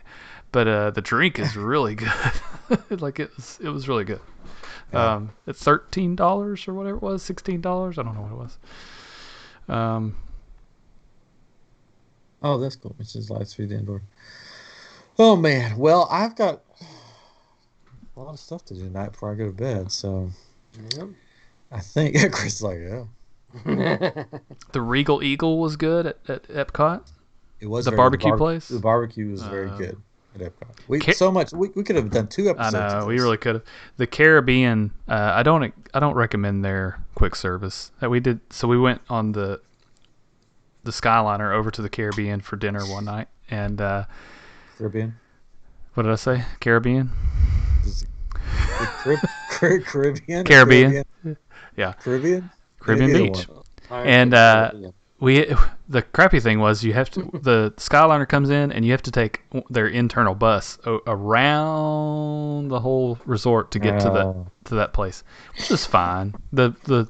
But the drink is really good. Like it was really good. It's $13 or whatever it was, $16. I don't know what it was. Oh, that's cool. It's just live stream indoor. Oh man, well I've got a lot of stuff to do tonight before I go to bed, so I think Chris is like, The Regal Eagle was good at Epcot. It was the barbecue place. The barbecue was very good at Epcot. We could have done 2 episodes. I know we really could have. The Caribbean, I don't recommend their quick service that we did. So we went on the Skyliner over to the Caribbean for dinner one night, and Caribbean. What did I say? Caribbean. Caribbean. Caribbean. Yeah. Caribbean Beach. And the crappy thing was the Skyliner comes in and you have to take their internal bus around the whole resort to get to that place, which is fine. The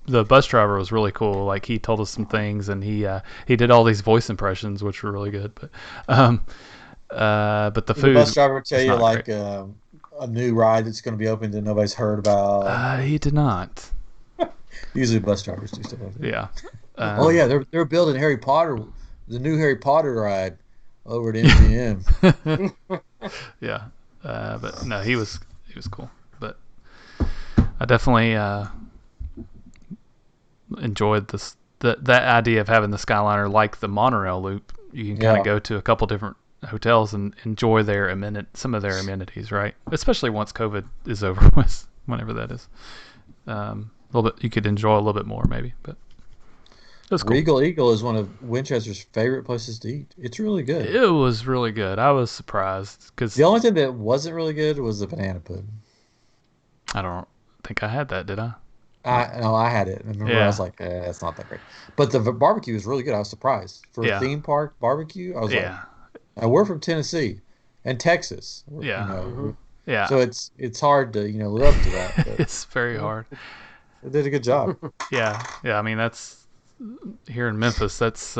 bus driver was really cool. Like he told us some things and he did all these voice impressions, which were really good. But the food. The bus driver would tell you like a new ride that's going to be open that nobody's heard about. He did not. Usually bus drivers do stuff like that. Yeah. They're building Harry Potter, the new Harry Potter ride over at MGM. Yeah, but no, he was cool. But I definitely enjoyed that idea of having the Skyliner like the monorail loop. You can kind of go to a couple different hotels and enjoy some of their amenities, right? Especially once COVID is over with, whenever that is. A little bit, you could enjoy a little bit more maybe, but. That's cool. Regal Eagle is one of Winchester's favorite places to eat. It's really good. It was really good. I was surprised because the only thing that wasn't really good was the banana pudding. I don't think I had that, did I? I had it. I remember I was like, it's not that great. But the barbecue was really good. I was surprised for a theme park barbecue. I was like, and we're from Tennessee and Texas. Yeah. So it's hard to live up to that. But it's very hard. They did a good job. Yeah. I mean that's. Here in Memphis, that's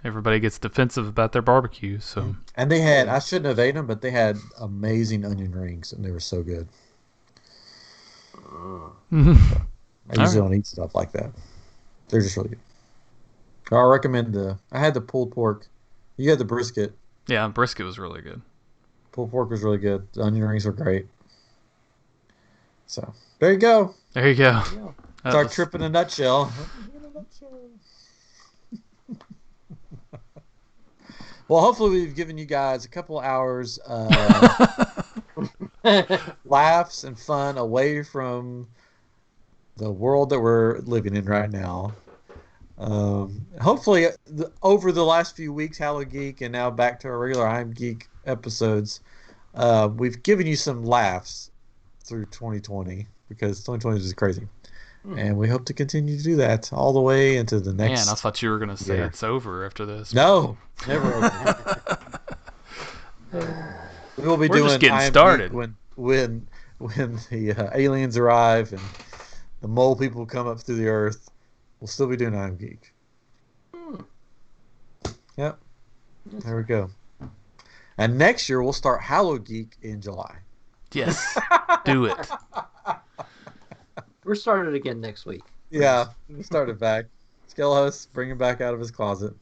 everybody gets defensive about their barbecue. So, and they had, I shouldn't have ate them, but they had amazing onion rings, and they were so good. I usually don't eat stuff like that. They're just really good. I recommend I had the pulled pork. You had the brisket. Yeah, brisket was really good. Pulled pork was really good. The onion rings were great. So there you go. There you go. It's our trip in a nutshell. Well, hopefully we've given you guys a couple hours laughs and fun away from the world that we're living in right now. Hopefully, over the last few weeks, Hello Geek, and now back to our regular iamGEEK episodes, we've given you some laughs through 2020 because 2020 is just crazy. And we hope to continue to do that all the way into the next. Man, I thought you were going to say it's over after this. No, never over. We'll be doing just getting started when the aliens arrive and the mole people come up through the earth. We'll still be doing iamGEEK. Yep. There we go. And next year we'll start Hello Geek in July. Yes. Do it. We're started again next week. Yeah, we started back. Skelos, bring him back out of his closet.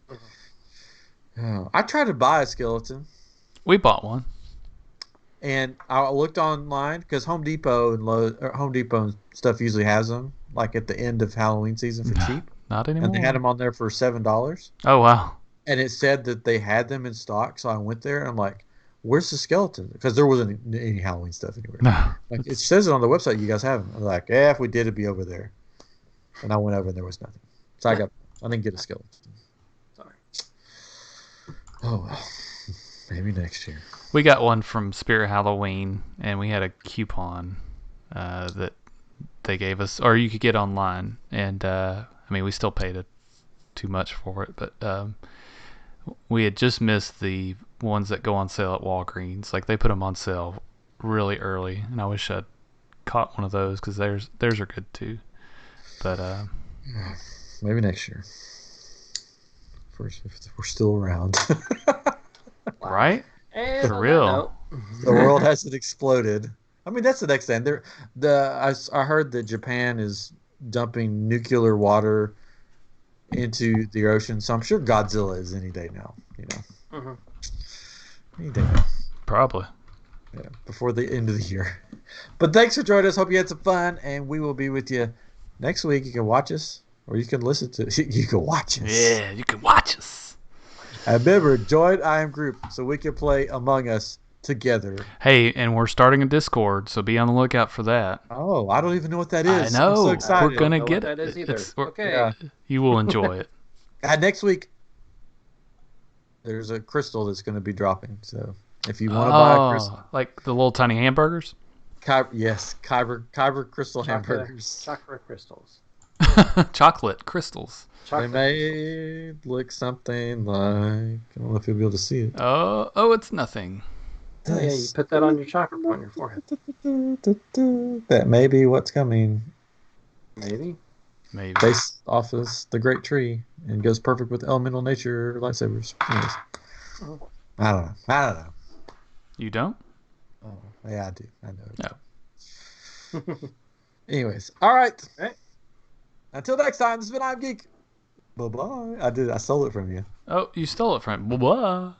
I tried to buy a skeleton. We bought one. And I looked online because Home Depot and stuff usually has them, like at the end of Halloween season for cheap. Not anymore. And they had them on there for $7. Oh, wow. And it said that they had them in stock, so I went there and I'm like, where's the skeleton? Because there wasn't any Halloween stuff anywhere. No. Like, it says it on the website, you guys have them. I'm like, yeah, if we did, it'd be over there. And I went over and there was nothing. So I didn't get a skeleton. Sorry. Oh, well. Maybe next year. We got one from Spirit Halloween, and we had a coupon that they gave us, or you could get online. And, we still paid too much for it, but we had just missed the ones that go on sale at Walgreens. Like, they put them on sale really early, and I wish I'd caught one of those because theirs are good too. But maybe next year. First, if we're still around. Right? And for real. The world hasn't exploded. That's the next thing. I heard that Japan is dumping nuclear water into the ocean, so I'm sure Godzilla is any day now. Any day now. Probably. Yeah, before the end of the year. But thanks for joining us. Hope you had some fun, and we will be with you next week. You can watch us, or you can listen to. You can watch us. Yeah, you can watch us. And remember, join iamGroup so we can play Among Us together. Hey, and we're starting a Discord, so be on the lookout for that. Oh, I don't even know what that is. I know. I'm so excited. We're gonna get it. That is either. Okay. Yeah. You will enjoy it. Next week, there's a crystal that's going to be dropping. So if you want to buy a crystal, like the little tiny hamburgers. Kyber crystal hamburgers. Chocolate crystals. Chocolate crystals. They may look something like, I don't know if you'll be able to see it. Oh, it's nothing. Oh, yeah, you put that on your chakra on your forehead. That may be what's coming. Maybe. Based off of the great tree and goes perfect with elemental nature lightsabers. Anyways. I don't know. You don't? Oh, yeah, I do. I know. No. Anyways, all right. Until next time, this has been iamGEEK. Bye-bye. I stole it from you. Oh, you stole it from me. Bye-bye.